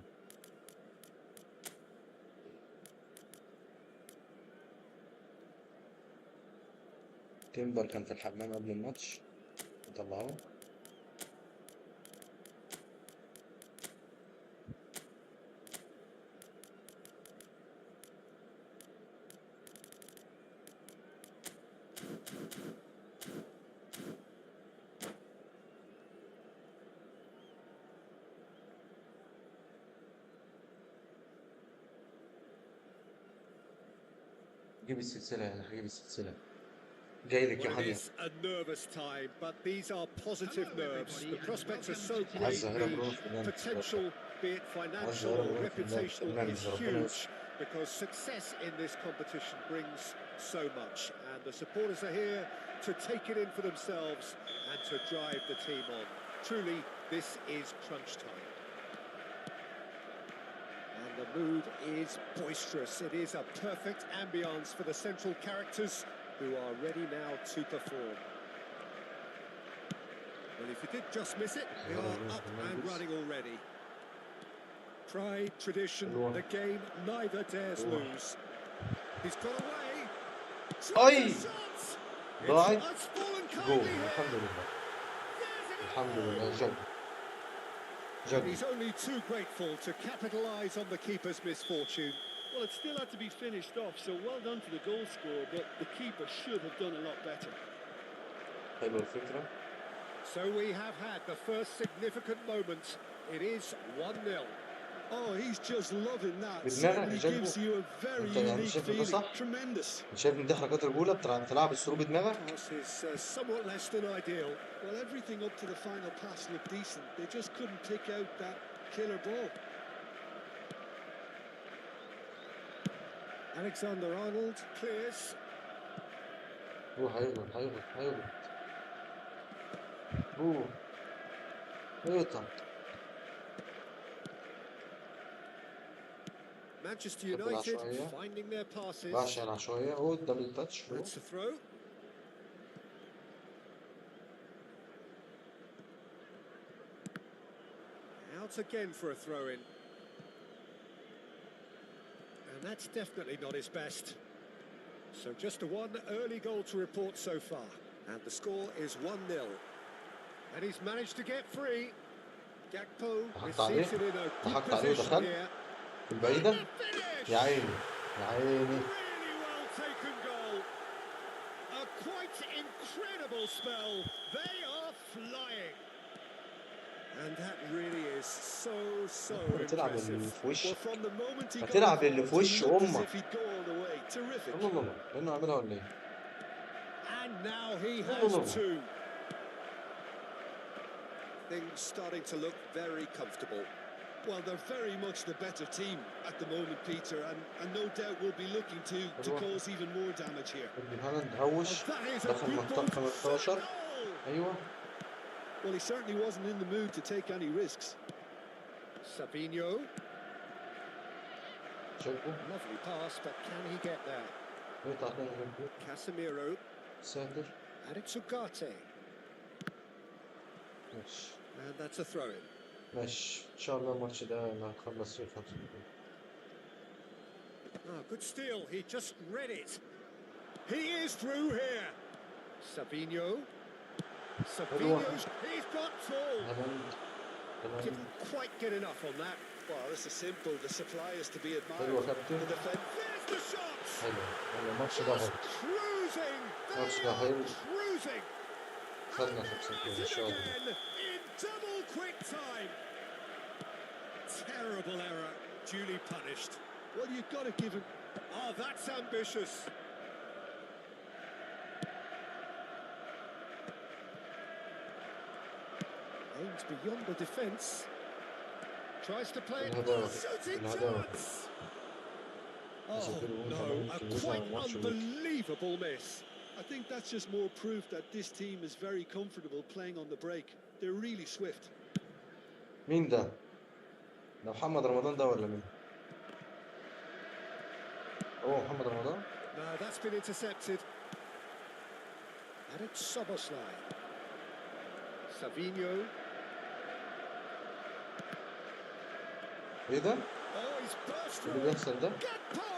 تيمبر كان في الحمام قبل الماتش وطلعوه. جيب السلسلة، أنا هجيب السلسلة. جاي لك يا Well, it حنيا. is a nervous time, but these are positive Hello, nerves. everybody, The prospects are and so welcome to great. عايز أهرب The روح في potential, be it financial or reputational, is huge because success in this competition brings so much. And the supporters are here to take it in for themselves and to drive the team on. Truly, this is crunch time. And The mood is boisterous. It is a perfect ambience for the central characters who are ready now to perform. Well, if you did just miss it, they are up and running already. Pride, tradition, the game neither dares lose. He's got away. اي ضاعت It's fallen جول. kindly here. الحمد لله الحمد لله. جد And جد. he's only too grateful to capitalise on the keeper's misfortune. Well, it still had to be finished off, so well done to the goal scorer, but the keeper should have done a lot better. حلوة الفكرة. So we have had the first significant moment. It is 1-0. Oh, he's just loving that. بدماغك Certainly جنبه. gives you a very انت يعني unique شايف ان ده feeling. صح؟ Tremendous. شايف ان دي حركات الرجولة بتلعب الثرو بدماغك؟ Pass is somewhat less than ideal. Well, everything up to the final pass looked decent. They just couldn't pick out that killer ball. Alexander-Arnold clears. هو هيغلط هو هيقطع. Manchester خد United العشوائية. finding their passes. راح على شوية. هو الدبل تاتش. That's a throw. Out again for a throw-in. And that's definitely not his best. So just one early goal to report so far. And the score is 1-0. And he's managed to get free. Gakpo is عليه. seated in a good ضحكت عليه position ودخل. here. البعيدة. And the finish! يا عيني يا عيني. Really well taken goal. A quite incredible spell. They are flying. And that really is so بتلعب impressive. اللي في Well, وشك. from the moment he got هتلعب اللي في involved, وش he looked as أمك. if he'd go all the way. Terrific. الله لأنه عاملها ولا إيه؟ And now he No. has two. Things starting to look very comfortable. Well, they're very much the better team at the moment, Peter, and no doubt will be looking to cause even more damage here. ابن هالاند هوش. That is a دخل good منطقة ball to 15. goal. أيوه. Well, he certainly wasn't in the mood to take any risks. Sabinho, شايفه. lovely pass, but can he get there? يقطع تاني جنبه. Casemiro, ساتر. and it's Ugarte, ماشي and that's a throw-in. ماشي. إن شاء الله الماتش ده هنخلص فيه 5 دقايق. Ah, good steal. He just read it. He is through here. Sabinho. He's got tall. هالاند. Didn't quite get enough on that. Well, this is simple. The supply is to be admired. حلوة كابتن. The defense. There's the shots. حلو. الماتش ده حلو. Cruising. What's They the are hell? cruising. خدنا 5 دقايق إن شاء الله. Again in double quick time. Terrible error. Duly punished. Well, you've got to give him. Oh, that's ambitious. Aims beyond the defence. Tries to play it. الهداوة. Shooting الهداوة. chance. بس Oh الفريق no, ممكن a يوزع quite الماتش ويكسب. unbelievable miss. I think that's just more proof that this team is very comfortable playing on the break. They're really swift. مين ده؟ ده محمد رمضان ده ولا مين؟ هو محمد رمضان؟ No, that's been intercepted. And it's Soboslai. Savinho. ايه ده؟ Oh, he's burst اللي through. بيحصل ده؟ Gakpo!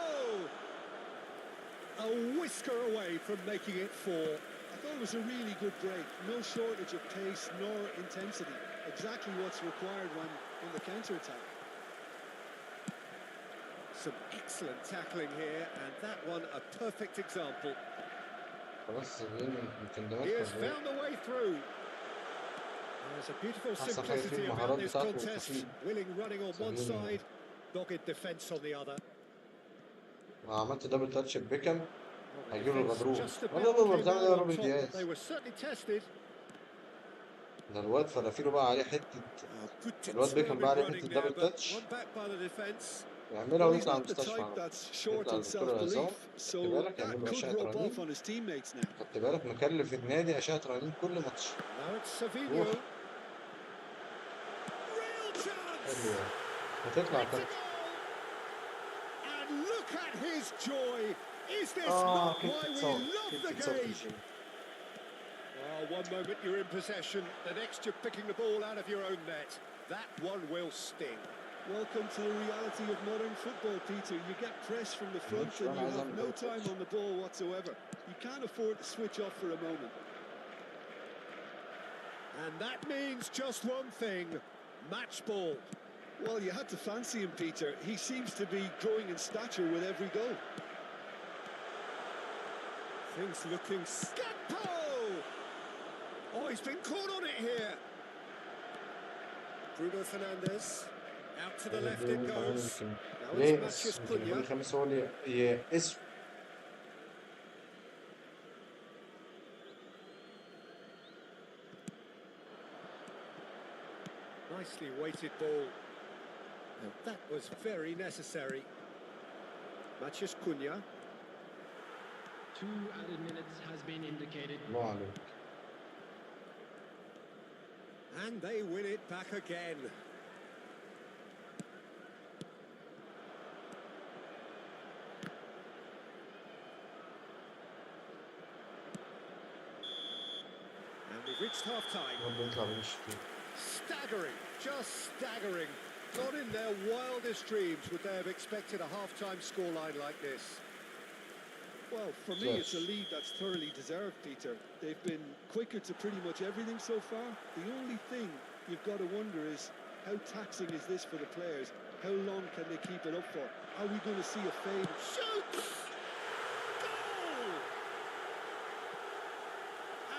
A whisker away from making it 4. I thought it was a really good break. No shortage of pace nor intensity. Exactly what's required when on the counter-attack. Some excellent tackling here, and that one a perfect example. خلاص يمكن ده He has مركز. found a way through. There's a beautiful أحسن حاجة فيه simplicity المهارات about this بتاعته contest. والتفكير. Willing running on one سابينيو. side, dogged defence on the other. عملت دبل تاتش ببيكم. Well, the هيجيب له defence الغضروف. just about والله came بتعمل ايه out يا on روبن top, but دياز؟ they were certainly tested. ده الواد فرافيلو بقى عليه حتة. Good الواد بيكم بقى عليه determined حتة running there, دبل but تاتش. one back by the defence. يعملها Well, he's ويطلع not the المستشفى. type that's short يطلع in الدكتور العظام. self-belief, so خدت بالك that يعمل له could أشعة rub off رنين. on his teammates now. خدت بالك مكلف النادي أشعة رنين كل ماتش. Now it's Savinho. روح. Real chance. حلوة. هتطلع It's a كابتن. goal. Look at his joy. Is this not why we love the game? Oh, one moment you're in possession, the next you're picking the ball out of your own net. That one will sting. Welcome to the reality of modern football, Peter. You get pressed from the front and you have no time on the ball whatsoever. You can't afford to switch off for a moment. And that means just one thing, match ball. Well, you had to fancy him, Peter. He seems to be growing in stature with every goal. Things looking... Gakpo! Oh, he's been caught on it here. Bruno Fernandes. Out to the left it goes. Now it's Mathias Cunha. الخامس هو اللي اسم. Nicely weighted ball. And that was very necessary. Mathias Cunha. 2 added minutes has been indicated. الله عليك. And they win it back again. And we've reached half-time. Staggering, just staggering. Not in their wildest dreams would they have expected a half-time scoreline like this. Well, for me, it's a lead that's thoroughly deserved, Peter. They've been quicker to pretty much everything so far. The only thing you've got to wonder is, how taxing is this for the players? How long can they keep it up for? Are we going to see a fade? Shoots! Goal!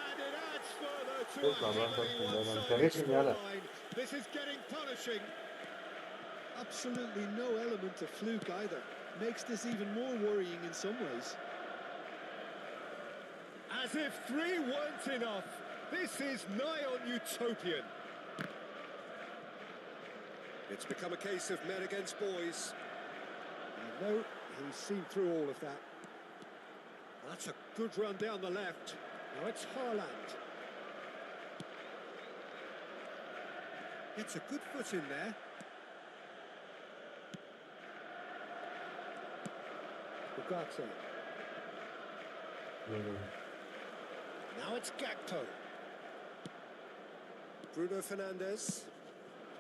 And it adds further to a scoreline. This is getting punishing. Absolutely no element of fluke either. Makes this even more worrying in some ways. As if 3 weren't enough, this is nigh on utopian. It's become a case of men against boys. And no, he's seen through all of that. That's a good run down the left. Now it's Haaland. Gets a good foot in there. Ugarte. Now it's Gakpo. Bruno Fernandes.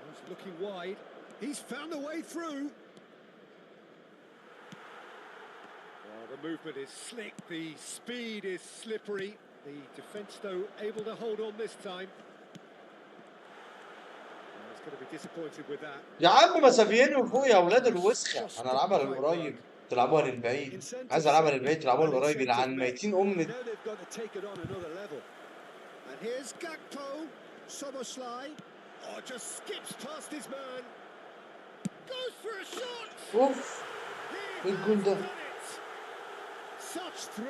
He's looking wide. He's found a way through. Oh, the movement is slick. The speed is slippery. The defence, though, able to hold on this time. Oh, he's going to be disappointed with that. يا عم مسافيين فوق يا اولاد الوسخه. انا العبها للقريب تلعبوها للبعيد. عايز العبها للبعيد تلعبوها للقريب. يلعن ميتين Now they've got to take it on another level. And here's Gakpo. Soboslai. Oh, just skips past his man. Goes for a shot. اوف ايه الجول ده؟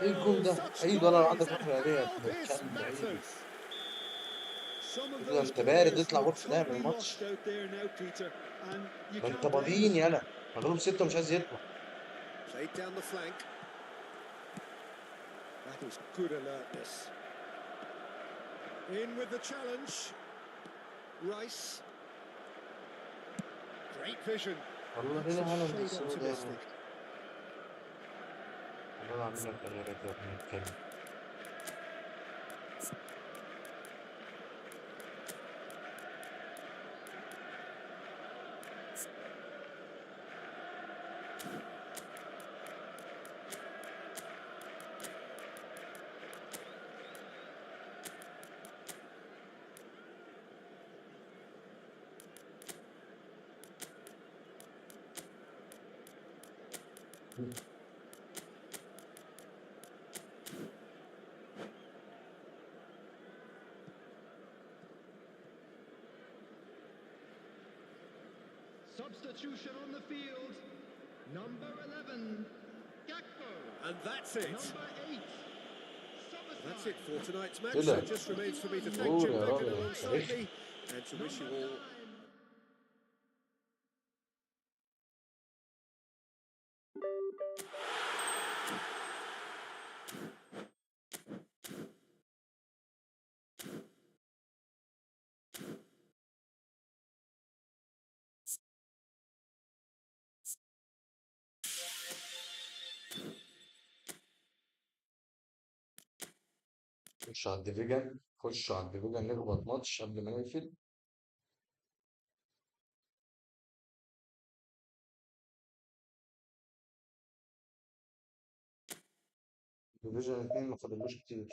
ايه الجول ده؟ عيد ولا عندك فكره عليها بتكلم بعيد. ده انت بارد اطلع غرفه نام الماتش. ما انت باضيين يالا مغلوب 6 مش عايز يطلع. Played down the flank. That is good alertness. In with the challenge. Rice. Great vision. والله هنا هالاند Shade السوداء. optimistic. والله عاملين لك تغييرات يا ابني اتكلم. Substitution on the field. Number 11, Gakpo. And that's it. Number 8, That's it for tonight's match. Good So luck. it just remains for me to thank Oh, Jim yeah, Beckett yeah. alongside me and to wish you all خش على الديفيجن، خش على الديفيجن نخبط ماتش قبل ما نقفل. ديفيجن 2 ما فاضلوش كتير.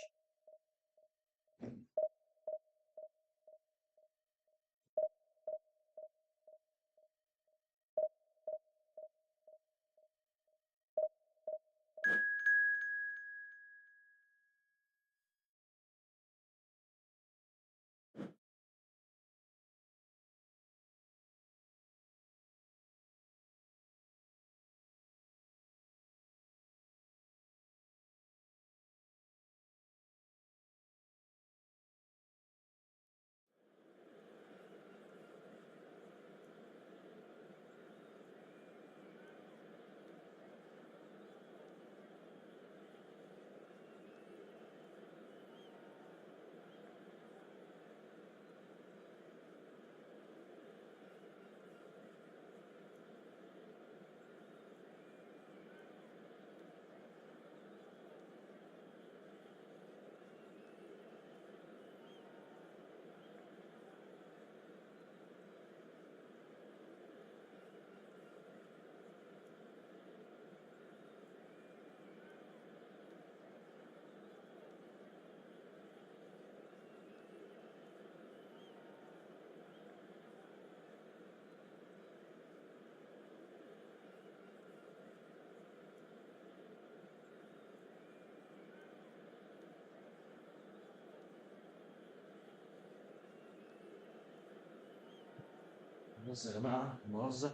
بص يا جماعة، مؤاخذة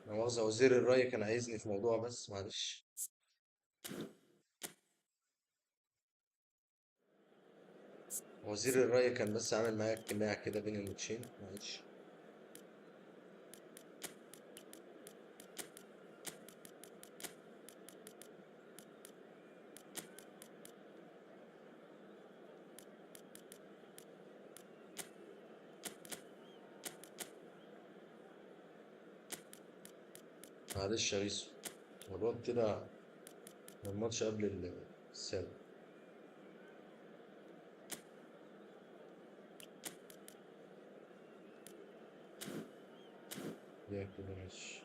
مؤاخذة، وزير الري كان عايزني في موضوع بس معلش. وزير الري كان بس عامل معايا اجتماع كده بين الماتشين، معلش. معلش يا ريسو، الواد كده الماتش قبل السابق. يا كده ماشي.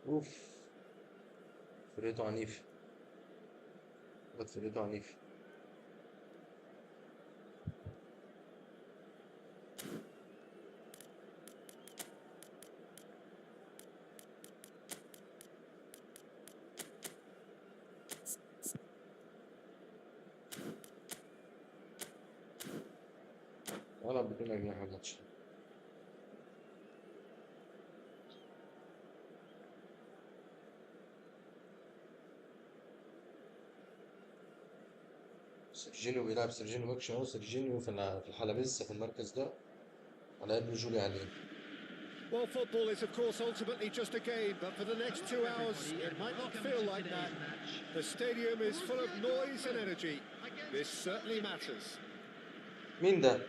اوف، فرقته عنيف، الواد فرقته عنيف. ولا بدنا نجح الماتش. سيرجينيو بيلعب، سيرجينيو باك اهو، سيرجينيو في الحلبسة في المركز ده على قد جولي عليه. Well, football is, of course, ultimately just a game, but for the next 2 hours, it might not feel like that. The stadium is full of noise and energy. This certainly matters. مين ده؟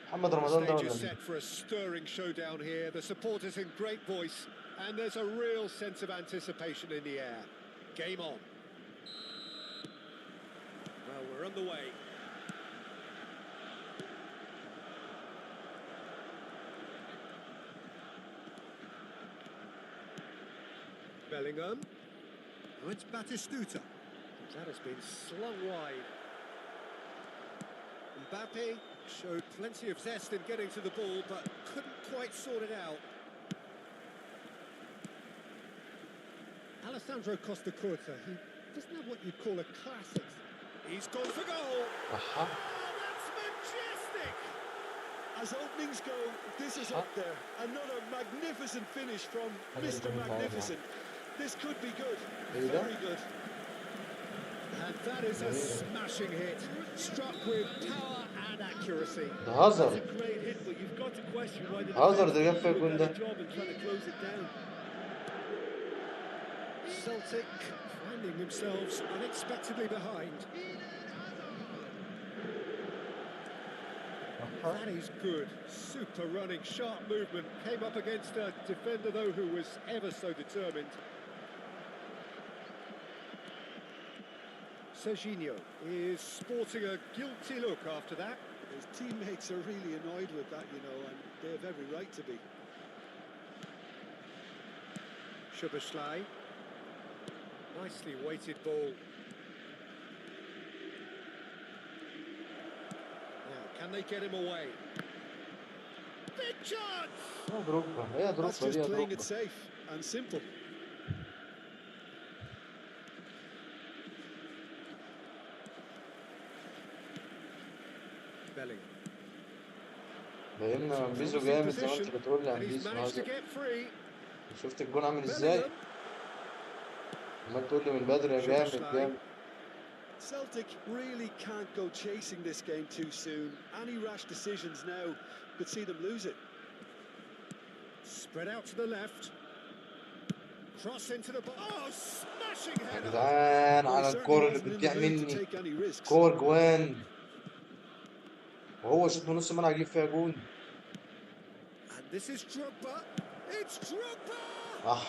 محمد The رمضان ده stage ولا is مين؟ set for a stirring showdown here. The supporters in great voice, and there's a real sense of anticipation in the air. Game on. Well, we're underway. Bellingham. Oh, it's Batistuta. That has been slung wide. Mbappe showed plenty of zest in getting to the ball, but couldn't quite sort it out. Alessandro Costa Curta, he doesn't have what you'd call a classic. He's gone for goal. أها. Oh, that's majestic! As openings go, this is up there. Another magnificent finish from Mr. Magnificent. This could be good. Very good. And that is a smashing hit, struck with power and accuracy. ده هازارد. That's a great hit, but you've got to question why the هازارد اللي جاب فيها defense الجون did ده. a job in trying to close it down. Celtic finding themselves unexpectedly behind. That is good. Super running, sharp movement. Came up against a defender, though, who was ever so determined. Serginho is sporting a guilty look after that. His teammates are really annoyed with that, you know, and they have every right to be. Szoboszlai. Nicely weighted ball. Now, can they get him away? Big chance! يا دروجبا يا That's دروجبا دي just يا playing it دروجبا. safe and simple. Bellingham. فاهمنا بيزو Promising جامد زي ما انت position, بتقول لي عن and he's بيزو managed to هذا. get free. شفت الجون عامل ازاي؟ Bellingham. عمال تقول لي من بدري يا جامد جامد. Celtic really can't go chasing this game too soon. Any rash decisions now could see them lose it. Spread out to the left. Cross into the ball. Oh, smashing يا header. جدعان Well, he على certainly الكورة اللي wasn't in the بتضيع mood to مني. take any risks. كور جوان. وهو شوط من نص الملعب يجيب فيها جون. And this is Drogba. It's Drogba.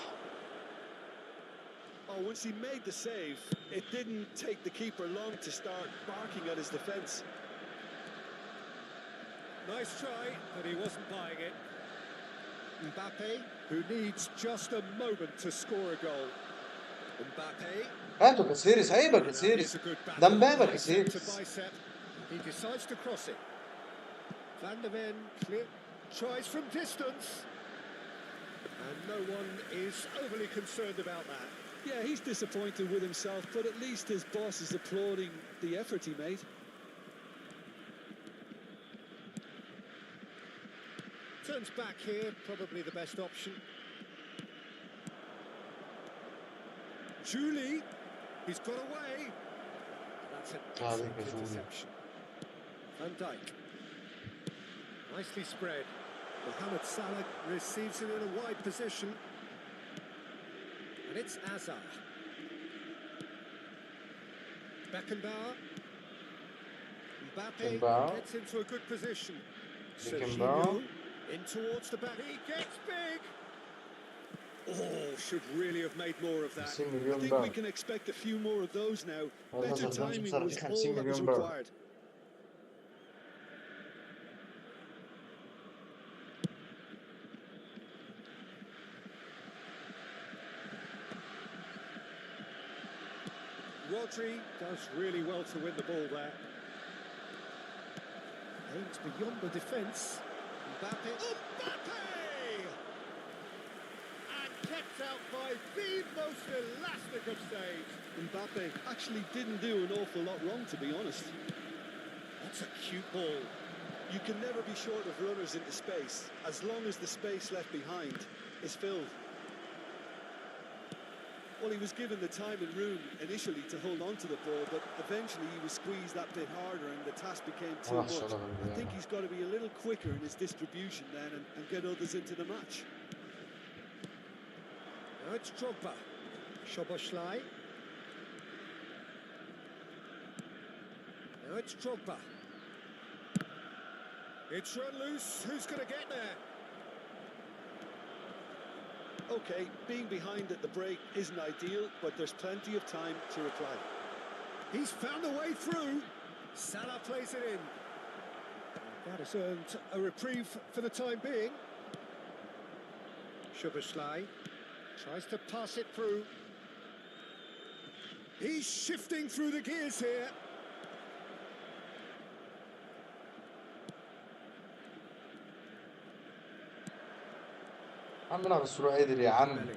Oh, once he made the save, it didn't take the keeper long to start barking at his defence. Nice try, but he wasn't buying it. Mbappe, who needs just a moment to score a goal. Mbappe. هاتوا كاسيرس عيبة Now كاسيرس. here's a good battle. ده مبابا Bicep to كاسيرس. bicep. He decides to cross it. Van der Ven clear, tries from distance. And no one is overly concerned about that. Yeah, he's disappointed with himself, but at least his boss is applauding the effort he made. Turns back here, probably the best option. Julie, he's got away. That's an excellent interception. Van Dijk. Nicely spread. Mohamed Salah receives it in a wide position. And it's Hazard. Beckenbauer. Mbappe gets into a good position. Serginho in towards the back. He gets big. Oh, should really have made more of that. I think we can expect a few more of those now. Better timing was all that was required. Rodri does really well to win the ball there. Aims beyond the defence. Mbappe. Mbappe! And kept out by the most elastic of saves. Mbappe actually didn't do an awful lot wrong, to be honest. That's a cute ball. You can never be short of runners into space, as long as the space left behind is filled. Well, he was given the time and room initially to hold on to the ball, but eventually he was squeezed that bit harder and the task became too much. I think he's got to be a little quicker in his distribution then and get others into the match. Now it's Drogba. Szoboszlai. Now it's Drogba. It's run loose. Who's going to get there? Okay, being behind at the break isn't ideal, but there's plenty of time to reply. He's found a way through. Salah plays it in. That has earned a reprieve for the time being. Szoboszlai tries to pass it through. He's shifting through the gears here. عم نلعب السرعة قادر يا عم. And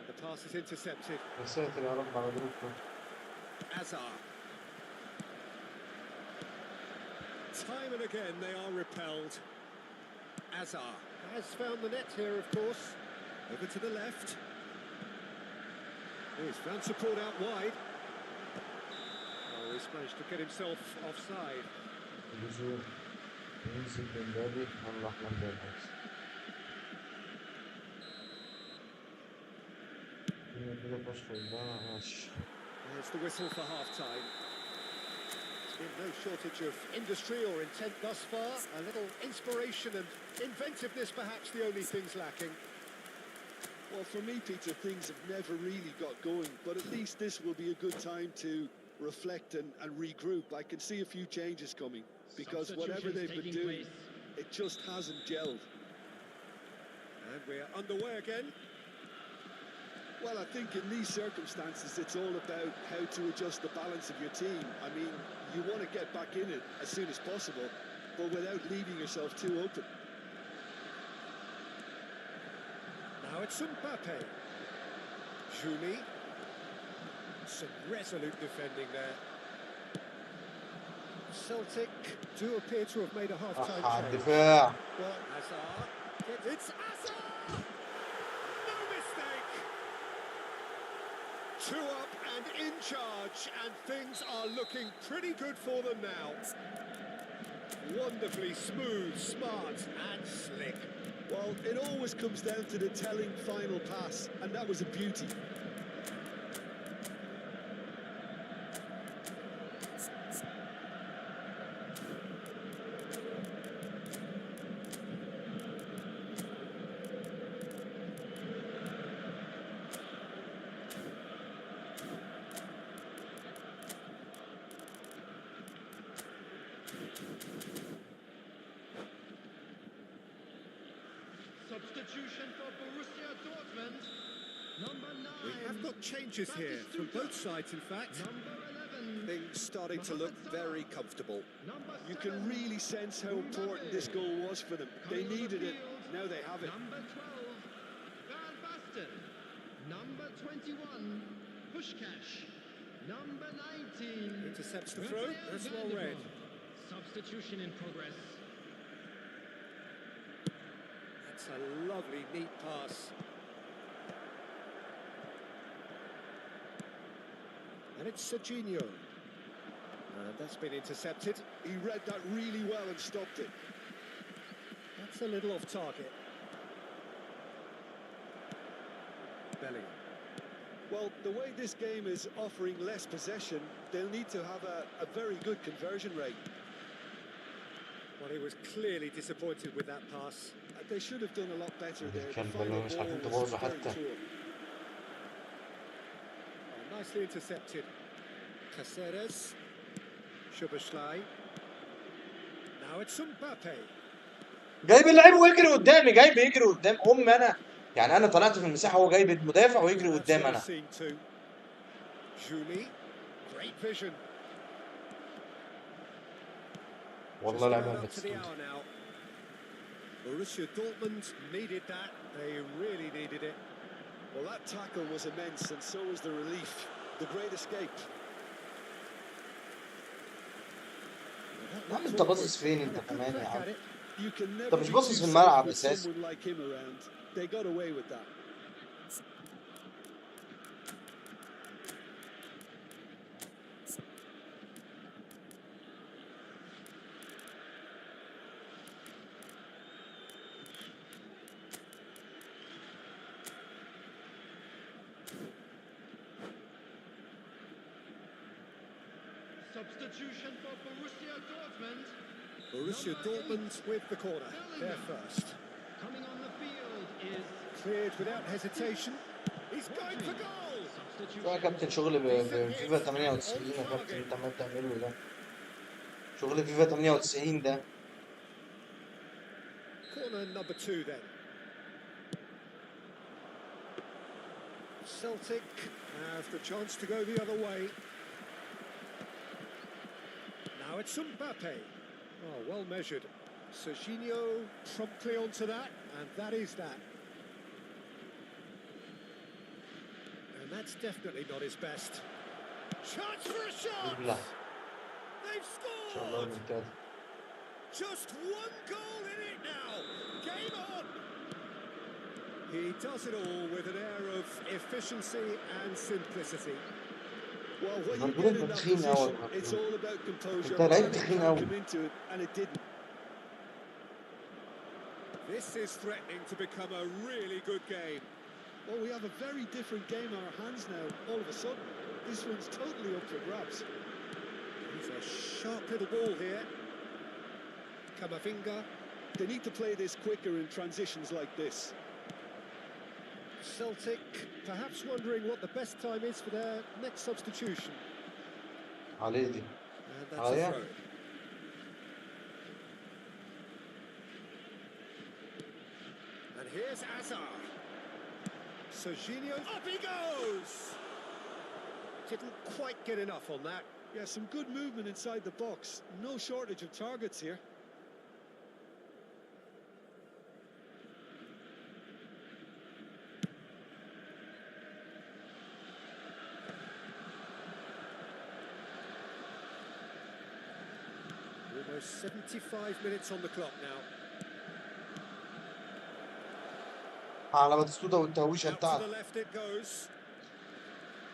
the pass is intercepted. يا ساتر يا رب على دروجبا. Hazard. Time and again they are repelled. Hazard has found the net here, of course. Over to the left. He's found support out wide. Oh, he's managed to get himself offside. بيزو ينزل بمبابي الله مبابي. There's the whistle for half-time. There's been no shortage of industry or intent thus far. A little inspiration and inventiveness, perhaps the only things lacking. Well, for me, Peter, things have never really got going, but at least this will be a good time to reflect and regroup. I can see a few changes coming, because whatever they've been doing, it just hasn't gelled. And we're underway again. Well, I think in these circumstances, it's all about how to adjust the balance of your team. I mean, you want to get back in it as soon as possible, but without leaving yourself too open. Now it's Mbappe. Juli. Some resolute defending there. Celtic do appear to have made a half-time change. الدفاع. Well, Hazard. It's Hazard! No mistake! 2 up and in charge, and things are looking pretty good for them now. Wonderfully smooth, smart and slick. Well, it always comes down to the telling final pass, and that was a beauty. Substitution for Borussia Dortmund. Number 9. We have got changes here from both sides, in fact. Number 11. Things starting to look very comfortable. Number You 7. can really sense how important this goal was for them. They needed it, now they have it. Number 12. Van Basten. Number 21. Pushkash. Number 19. Intercepts the throw. That's well read. Substitution in progress. That's a lovely, neat pass. And it's Serginho. And that's been intercepted. He read that really well and stopped it. That's a little off target. Bellingham. Well, the way this game is offering less possession, they'll need to have a very good conversion rate. Well, he was clearly disappointed with that pass. They should have done a lot better there. The كان final بالون مش عارفين ball was تبوظوا very حتى. poor. Oh, nicely intercepted. Caceres. Szoboszlai. Now it's Mbappe. جايب اللعيب ويجري قدامي، جايب يجري قدام انا. يعني انا طلعت في المساحه وهو جايب المدافع ويجري قدام انا. Juli. Great vision. والله لعبها Up to the hour now. Borussia Dortmund needed that. They really needed it. Well, that tackle was immense, and so was the relief. The great escape. يا عم انت باصص فين انت كمان يا عم؟ You can انت never مش be باصص too في safe الملعب with اساسا. someone like him around. They got away with that. Substitution for Borussia Dortmund. Borussia Dortmund with the corner. They're first. Coming on the field is Cleared without hesitation. He's going for goal. ده يا كابتن شغل بفيفا 98 يا كابتن انت عمال تعمله ده. شغل فيفا 98 ده. Corner number 2 then. Celtic have the chance to go the other way. Now it's Mbappe. Oh, well measured. Serginho promptly onto that, and that is that. And that's definitely not his best. Chance for a shot! لا They've ان شاء الله scored! ممتاز. Just one goal in it now. Game on. He does it all with an air of efficiency and simplicity. Well, when you But get in what that between now position, and- it's all about composure. But I And it think can't now- come into it, and it didn't. This is threatening to become a really good game. Well, we have a very different game on our hands now. All of a sudden, this one's totally up for grabs. He's a sharp little ball here. Camavinga. They need to play this quicker in transitions like this. Celtic perhaps wondering what the best time is for their next substitution. عليه دي. And that's a عليا. throw. And here's Azar. Serginho, up he goes! Didn't quite get enough on that. Yeah, some good movement inside the box. No shortage of targets here. Almost 75 minutes on the clock now. على باتيستوتا والتهويشة Out to بتاعته. the left it goes.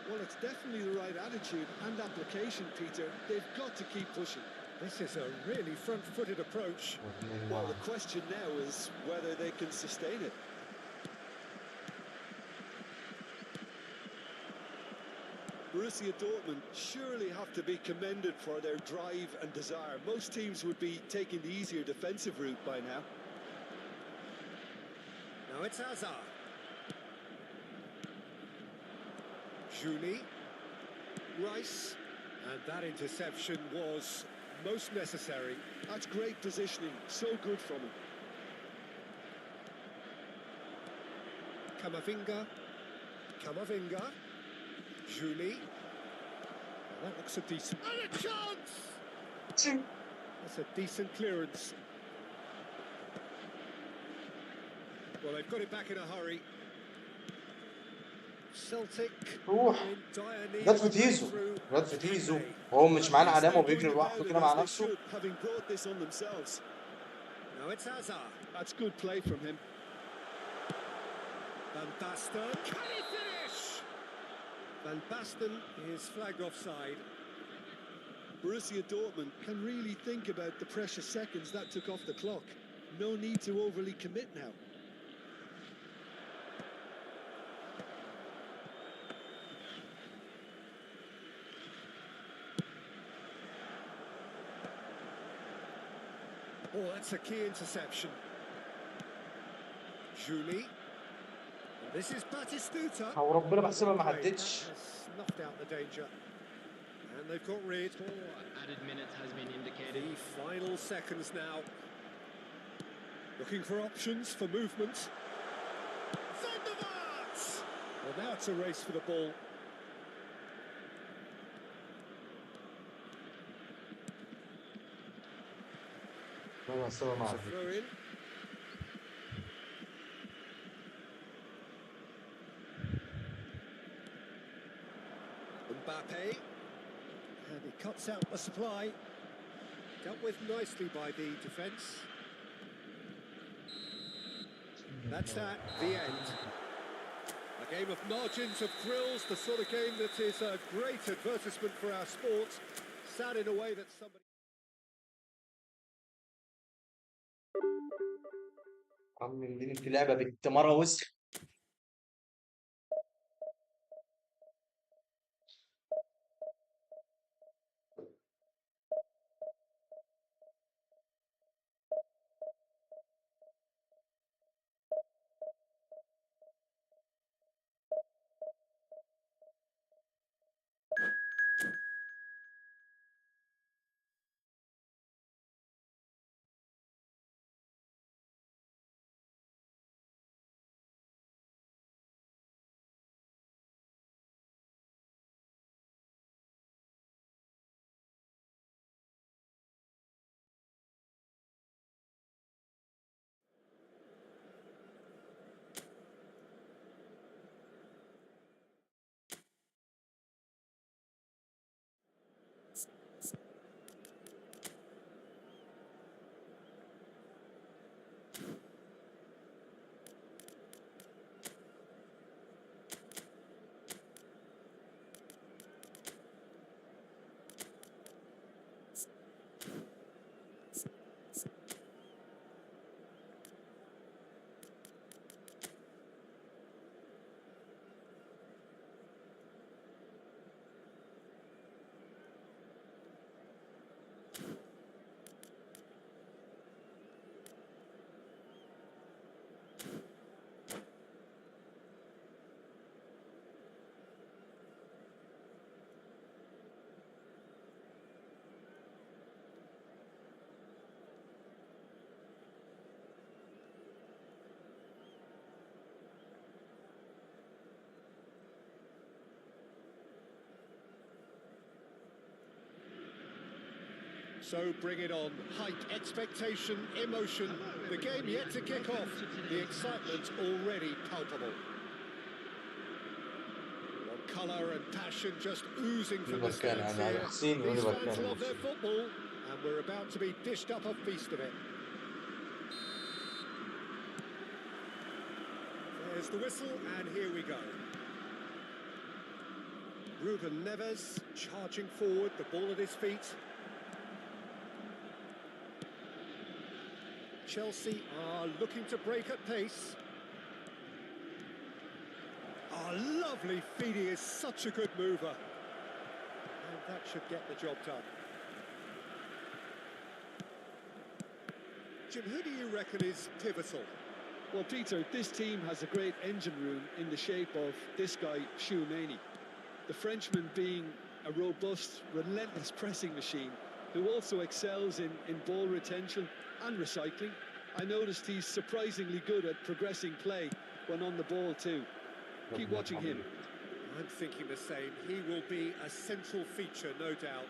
Well, it's definitely the right attitude and application, Peter. They've got to keep pushing. This is a really front-footed approach. Well, the question now is whether they can sustain it. Borussia Dortmund surely have to be commended for their drive and desire. Most teams would be taking the easier defensive route by now. Now it's Azar. Juni. Rice. And that interception was most necessary. That's great positioning. So good from him. Camavinga. Juni. Well, that looks a decent... And a chance! That's a decent clearance. Well, they've got it back in a hurry. Celtic روح. in dire need جت of في a تيزو. breakthrough. جت في تيزو. Today. وهو مش معانا At least علامة they're وبيجري going لوحده about كده it مع as they نفسه. should, having brought this on themselves. Now it's Azar. That's good play from him. Van Basten. Can he finish? Van Basten is flagged offside. Borussia Dortmund can really think about the precious seconds that took off the clock. No need to overly commit now. Oh, that's a key interception. Juli. And this is Batistuta. هو ربنا بحسبها ما That عدتش. has snuffed out the danger. And they've got rid. 4 added minutes has been indicated. The final seconds now. Looking for options for movement. Van der Vaart! Well, now it's a race for the ball. ربنا بحسبها ما It's a عدتش. throw in. Mbappe. And he cuts out the supply. Dealt with nicely by the defence. That's that, the end. A game of margins, of thrills, the sort of game that is a great advertisement for our sport. Sad in a way that somebody... عاملين في لعبة بنت مرة وسخ. So bring it on. Hype, expectation, emotion. The game yet to kick off. The excitement already palpable. Well, colour and passion just oozing from the stands here. These fans love their football, and we're about to be dished up a feast of it. There's the whistle, and here we go. Ruben Neves charging forward, the ball at his feet. Chelsea are looking to break at pace. Oh, lovely feet, he is such a good mover. And that should get the job done. Jim, who do you reckon is pivotal? Well, Peter, this team has a great engine room in the shape of this guy, Tchouaméni. The Frenchman being a robust, relentless pressing machine who also excels in ball retention and recycling. I noticed he's surprisingly good at progressing play when on the ball too. Keep watching him. I'm thinking the same. He will be a central feature, no doubt.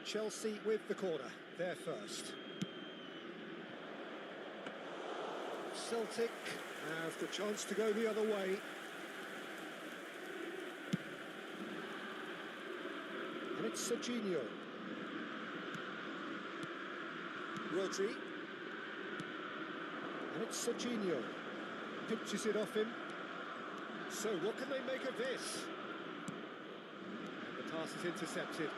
Chelsea with the corner, they're first. Celtic have the chance to go the other way. And it's Serginho. Rodri. And it's Serginho. Pinches it off him. So what can they make of this? And the pass is intercepted.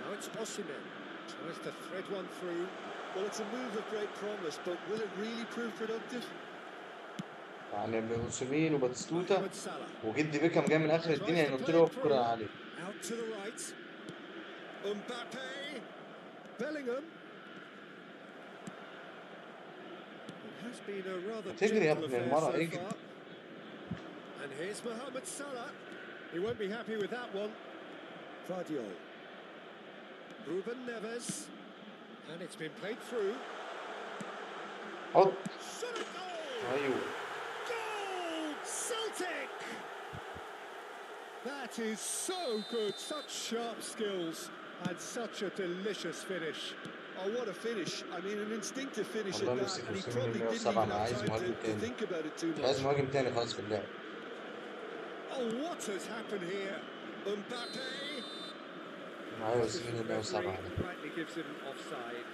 Now it's Osimhen. Tries to thread one through. Well, it's a move of great promise, but will it really prove productive? يعني بأوسيمين وباتستوتا وجدي بيكهام جاي من آخر الدنيا ينط له الكرة عليه. Out to the right. Mbappe. Bellingham. It has been a rather gentle affair so far. And here's Mohamed Salah. He won't be happy with that one. Vardiol. Ruben Neves. And it's been played through. Oh. Shot a goal! أيوه. Goal! Celtic! That is so good. Such sharp skills and such a delicious finish. Oh, what a finish. I mean, an instinctive finish at that, and he probably didn't even have time to think about it too much. عايز مهاجم تاني خلاص في اللعب. Oh, what has happened here? Mbappe! معايا أوسيمين 107. Rightly gives him offside.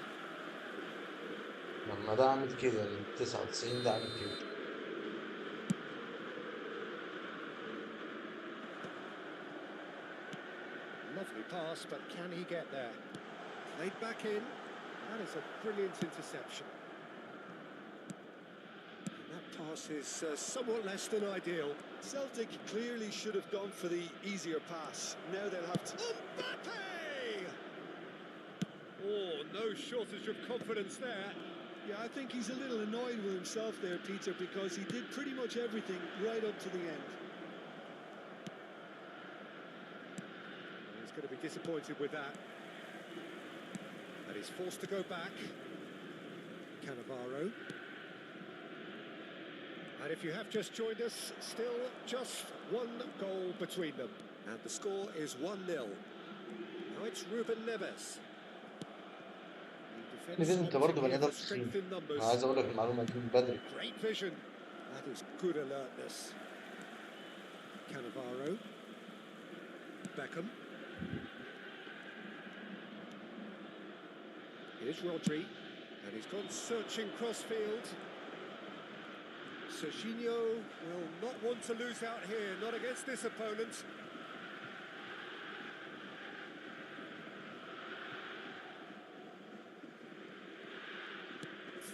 لما ده عامل كده 99 ده عامل كده. Lovely pass, but can he get there? Laid back in. That is a brilliant interception. And that pass is somewhat less than ideal. Celtic clearly should have gone for the easier pass. Now they'll have to... Mbappe! Oh, no shortage of confidence there. Yeah, I think he's a little annoyed with himself there, Peter, because he did pretty much everything right up to the end. He's going to be disappointed with that. And he's forced to go back. Cannavaro. And if you have just joined us, still just one goal between them. And the score is 1-0. Now it's Ruben Neves. لازم انت برضه بني ادم تخين. انا عايز اقول لك المعلومه دي من بدري. Great vision. That is good alertness. Cannavaro. Beckham. Here's Rodri, and he's gone searching crossfield. Serginho will not want to lose out here, not against this opponent.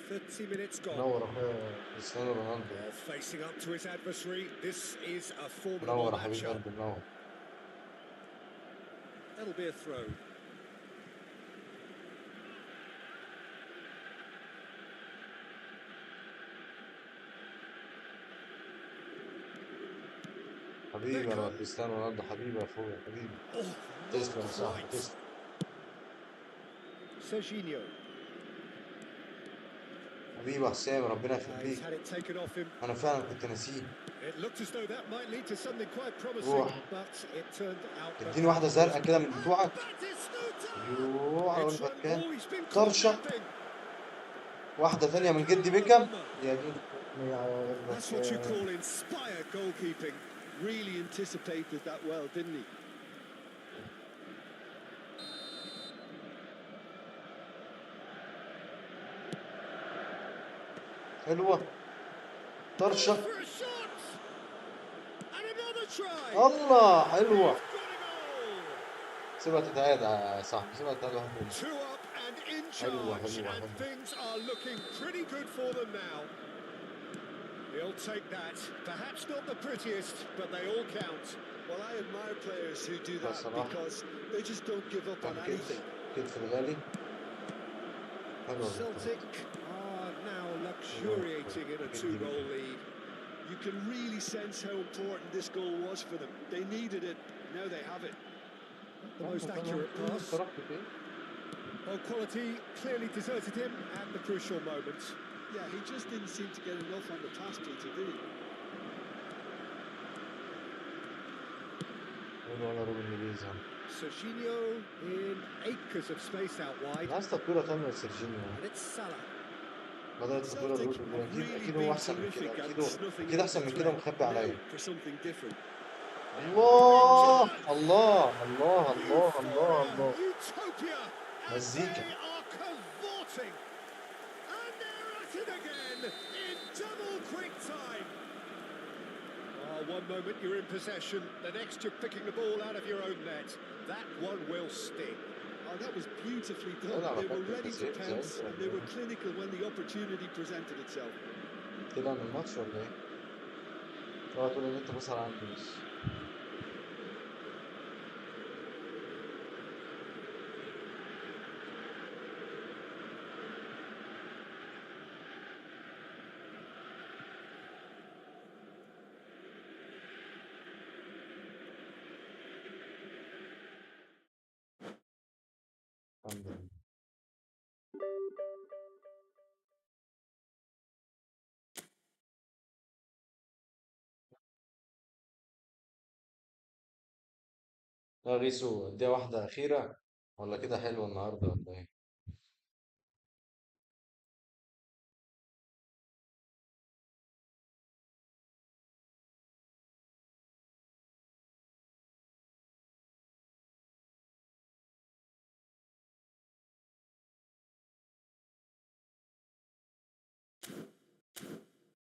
30 minutes gone. نور كريستيانو رونالدو. Facing up to his adversary, this is a formidable نور حبيب matchup. قلبي نور. That'll be a throw. حبيبي انا كريستيانو رونالدو حبيبي يا اخويا حبيبي. تسلم يا صاحبي تسلم. Serginho. حبيبي حسام ربنا يخليك. He's had it taken off him. انا فعلا كنت ناسيه. It looked as though that might lead to something quite promising, روح. but it turned out. اديني واحده زرقاء كده من بتوعك. That is يوه على It's الفتكان. oh, he's been caught طرشة napping. واحدة ثانية من جدي بيكم. يا دين أمي على That's what you الفتكان. call inspired goalkeeping. Really anticipated that well, didn't he? حلوة طرشة. For a shot! And another try! الله حلوة. He's got it all! سيبها تتعاد يا صاحبي، سيبها تتعاد واحد بونت. 2 up and in حلوة charge, حلوة and حلوة. things are looking pretty good for them now. He'll take that. Perhaps not the prettiest, but they all count. Well, I admire players who do that صراحة because they just don't give up on كان anything. كتف الغالي. حلوة Celtic are now luxuriating in a 2-goal lead. You can really sense how important this goal was for them. They needed it. Now they have it. The most accurate pass. Well, quality clearly deserted him at the crucial moment. Yeah, he just didn't seem to get enough on the pass, Peter, did he? Serginho in acres of space out wide. عايز تطويرة تانية لسيرجينيو. And it's Salah. بدأت تطويرة Celtic الأولى. have really أكيد هو been أحسن من كده. terrific at أكيد snuffing أكيد out أحسن the من كده threat. ومخبي عليا. Now for something different. الله الله الله الله الله Euphoria, الله. utopia, and مزيكا. they are cavorting. And they're at it again in double quick time. Oh, one moment you're in possession, the next you're picking the ball out of your own net. That one will sting. Oh, that was beautifully done. Well, They were I ready to think pounce so. and they were clinical when the opportunity presented itself. كده عن الماتش ولا إيه؟ اوعى تقول إن أنت بصل عندي بس. الحمد لله. لا غيسو دي واحدة أخيرة ولا كده حلوة النهاردة ولا إيه؟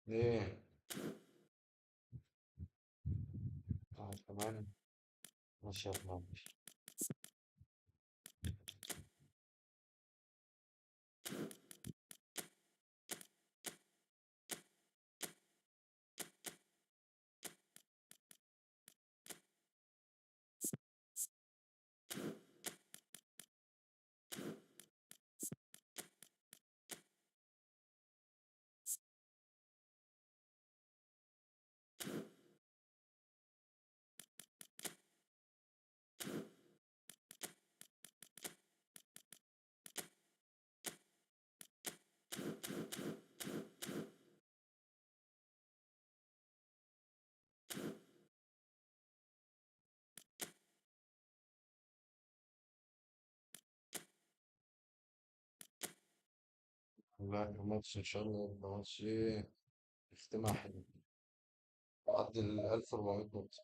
إيه؟ كمان ماشي يا فندم. لا الماتش إن شاء الله يبقى ماتش إيه؟ اجتماع حلو. وعدي ال 1400 نقطة.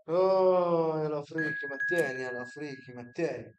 يا الأفريقي متعني، يا الأفريقي متعني.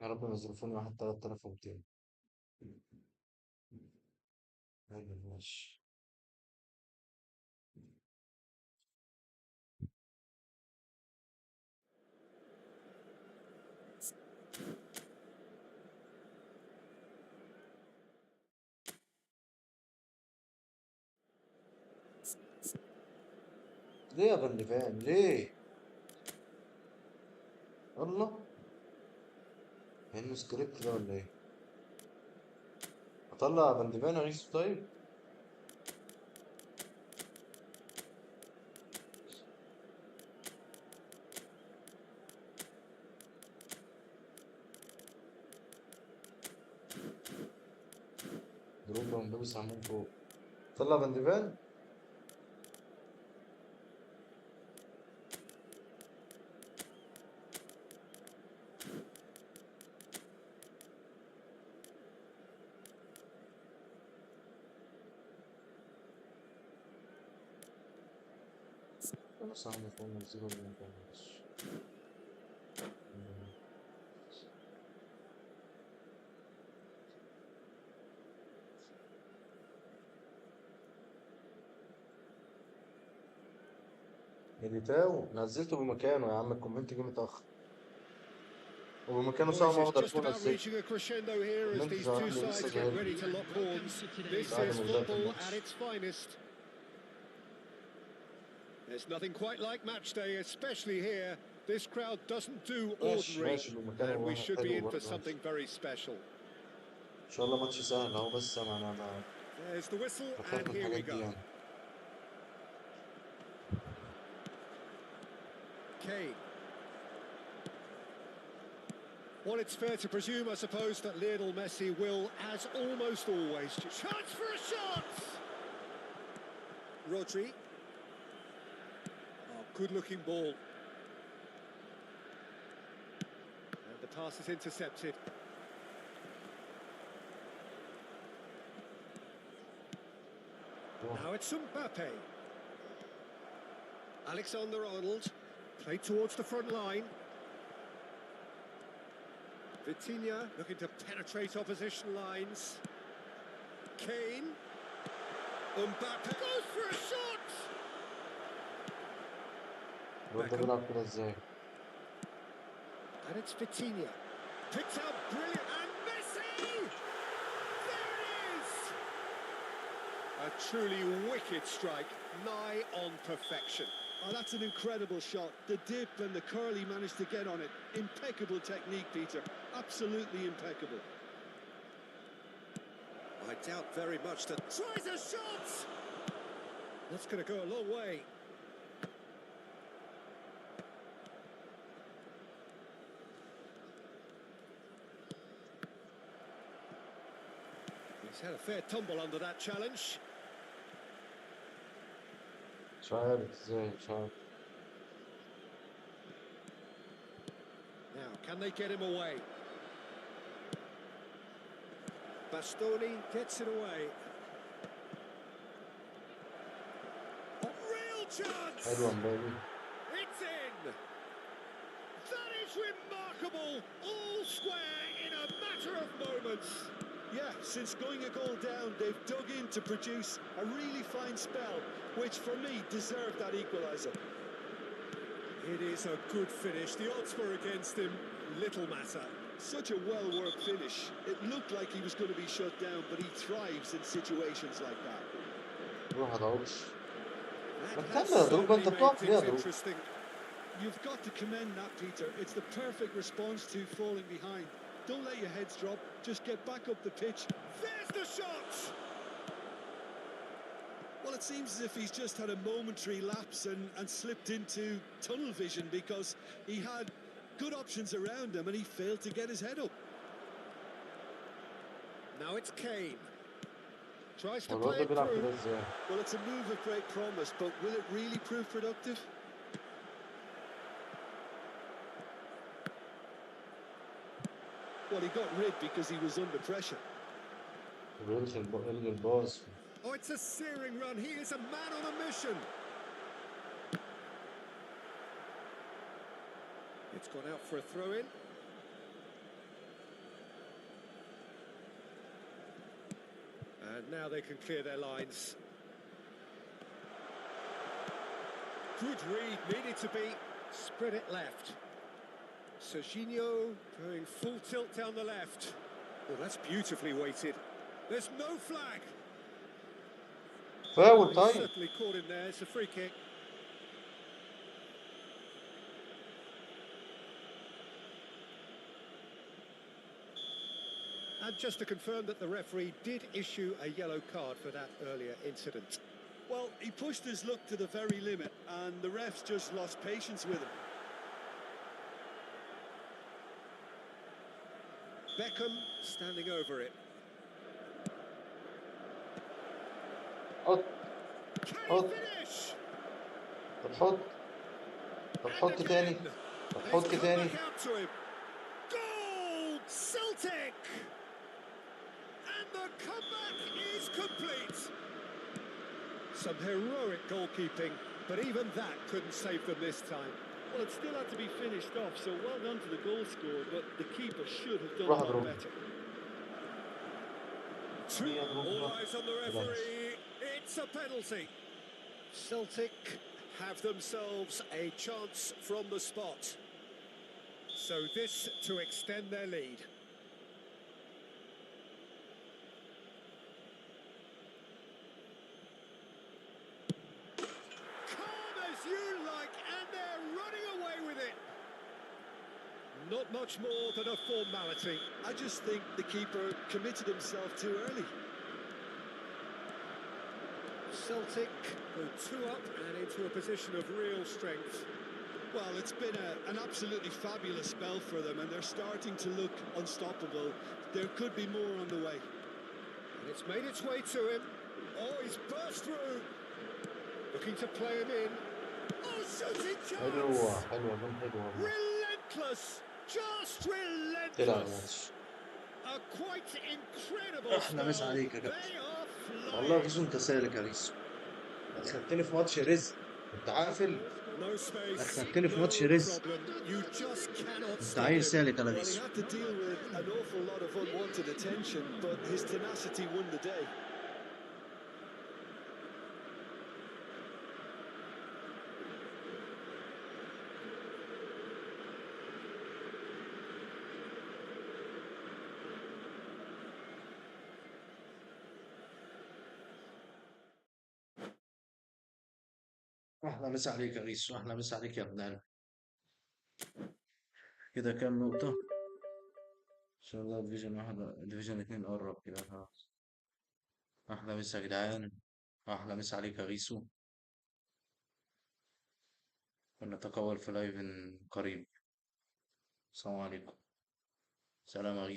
يا رب ما يظرفوني واحد 3200. حلو ماشي. ليه يا فان ديفان ليه؟ الله، انه سكريبت ده ولا ايه؟ اطلع فان ديفان اغيثه طيب؟ دروب ومدبس عمال فوق. طلع فان ديفان. بس عم فوق نزله ولا مكانش. اديتاو نزلته بمكانه يا عم، الكومنت جه متأخر وبمكانه The ساعة noise ما is اقدر just اكون about نزلته. reaching a crescendo here as الكومنت these ظهر two لي لسه sides get ظاهر ready لي to lock horns. This بعد is ما بدأت football الماتش. at its finest. There's nothing quite like match day, especially here. This crowd doesn't do ماشي ordinary, ماشي بمكانه and we واحد should be حلو in for برضه ماشي. something very special. ان شاء الله ماتش سهل اهو، بس انا There's the whistle, بخاف and من here we الحاجات دي go. يعني. Kane. Well, it's fair to presume, I suppose, that Lionel Messi will, as almost always, chance for a shot! Rodri. Oh, good-looking ball. And the pass is intercepted. Now it's Mbappe. Alexander-Arnold. Played towards the front line. Vitinha looking to penetrate opposition lines. Kane. Mbappe goes for a shot! الواد ده بيلعب كده ازاي؟ And it's Vitinha. Picked out brilliant. And Messi! There it is! A truly wicked strike, nigh on perfection. Oh, that's an incredible shot. The dip and the curl he managed to get on it. Impeccable technique, Peter. Absolutely impeccable. I doubt very much that... Tries a shot! That's going to go a long way. He's had a fair tumble under that challenge. مش عارف ازاي، مش عارف. Now, can they get him away? Bastoni gets it away. A real chance! حلوة مبابي. It's in! That is remarkable! All square in a matter of moments. Yeah, since going a goal down, they've dug in to produce a really fine spell, which for me deserved that equaliser. It is a good finish. The odds were against him. Little matter. Such a well-worked finish. It looked like he was going to be shut down, but he thrives in situations like that. روح هضعوش. That ما has تكمل يا دروب، certainly انت made بتقف ليه يا things دروب؟ interesting. You've got to commend that, Peter. It's the perfect response to falling behind. Don't let your heads drop. Just get back up the pitch. There's the shot! Well, it seems as if he's just had a momentary lapse and slipped into tunnel vision because he had good options around him and he failed to get his head up. Now it's Kane. Tries to الواد play ده it بيلعب كده through. ازاي؟ Well, it's a move of great promise, but will it really prove productive? Well, he got rid because he was under pressure. الغي الباص. Oh, it's a searing run. He is a man on a mission. It's gone out for a throw-in. And now they can clear their lines. Good read, needed to be. Spread it left. Serginho going full tilt down the left. Well, that's beautifully weighted. There's no flag. فاول He's طيب. certainly caught him there. It's a free kick. And just to confirm that the referee did issue a yellow card for that earlier incident. Well, he pushed his luck to the very limit, and the refs just lost patience with him. Beckham standing over it. حط Can he حط finish? طب حط طب And حط تاني again, طب they've حط come تاني back out to him. Goal! Celtic! And the comeback is complete. Some heroic goalkeeping, but even that couldn't save them this time. Well, it still had to be finished off, so well done to the goal scorer, but the keeper should have done روح a lot اضرب better. All eyes on the referee. It's a penalty. Celtic have themselves a chance from the spot. So this to extend their lead. Calm as you like, and they're running away with it. Not much more than a formality. I just think the keeper committed himself too early. Celtic go 2 up and into a position of real strength. Well, it's been an absolutely fabulous spell for them, and they're starting to look unstoppable. There could be more on the way. And it's made its way to him. Oh, he's burst through. Looking to play him in. Oh, shooting حلوة chance! حلوة جون حلوة والله. Relentless! Just تلعب relentless! الماتش A quite incredible احنا مسا spell. عليك يا They كابتن are والله flying. غيسو انت سالك يا غيسو دخلتني في ماتش رزق انت عارفل No space, دخلتني في no ماتش رزق problem. You just cannot انت stop عيل him. سالك يا Well, he غيسو had to deal with an awful lot of unwanted attention, but his tenacity won the day. احلى مسا عليك يا غيسو احلى مسا عليك يا ابن قلبي كده كام نقطة ان شاء الله ديفيجن واحد ديفيجن اتنين قرب كده خلاص احلى مسا يا جدعان احلى مسا عليك يا غيسو ونتقابل في لايف قريب السلام عليكم سلام يا غيسو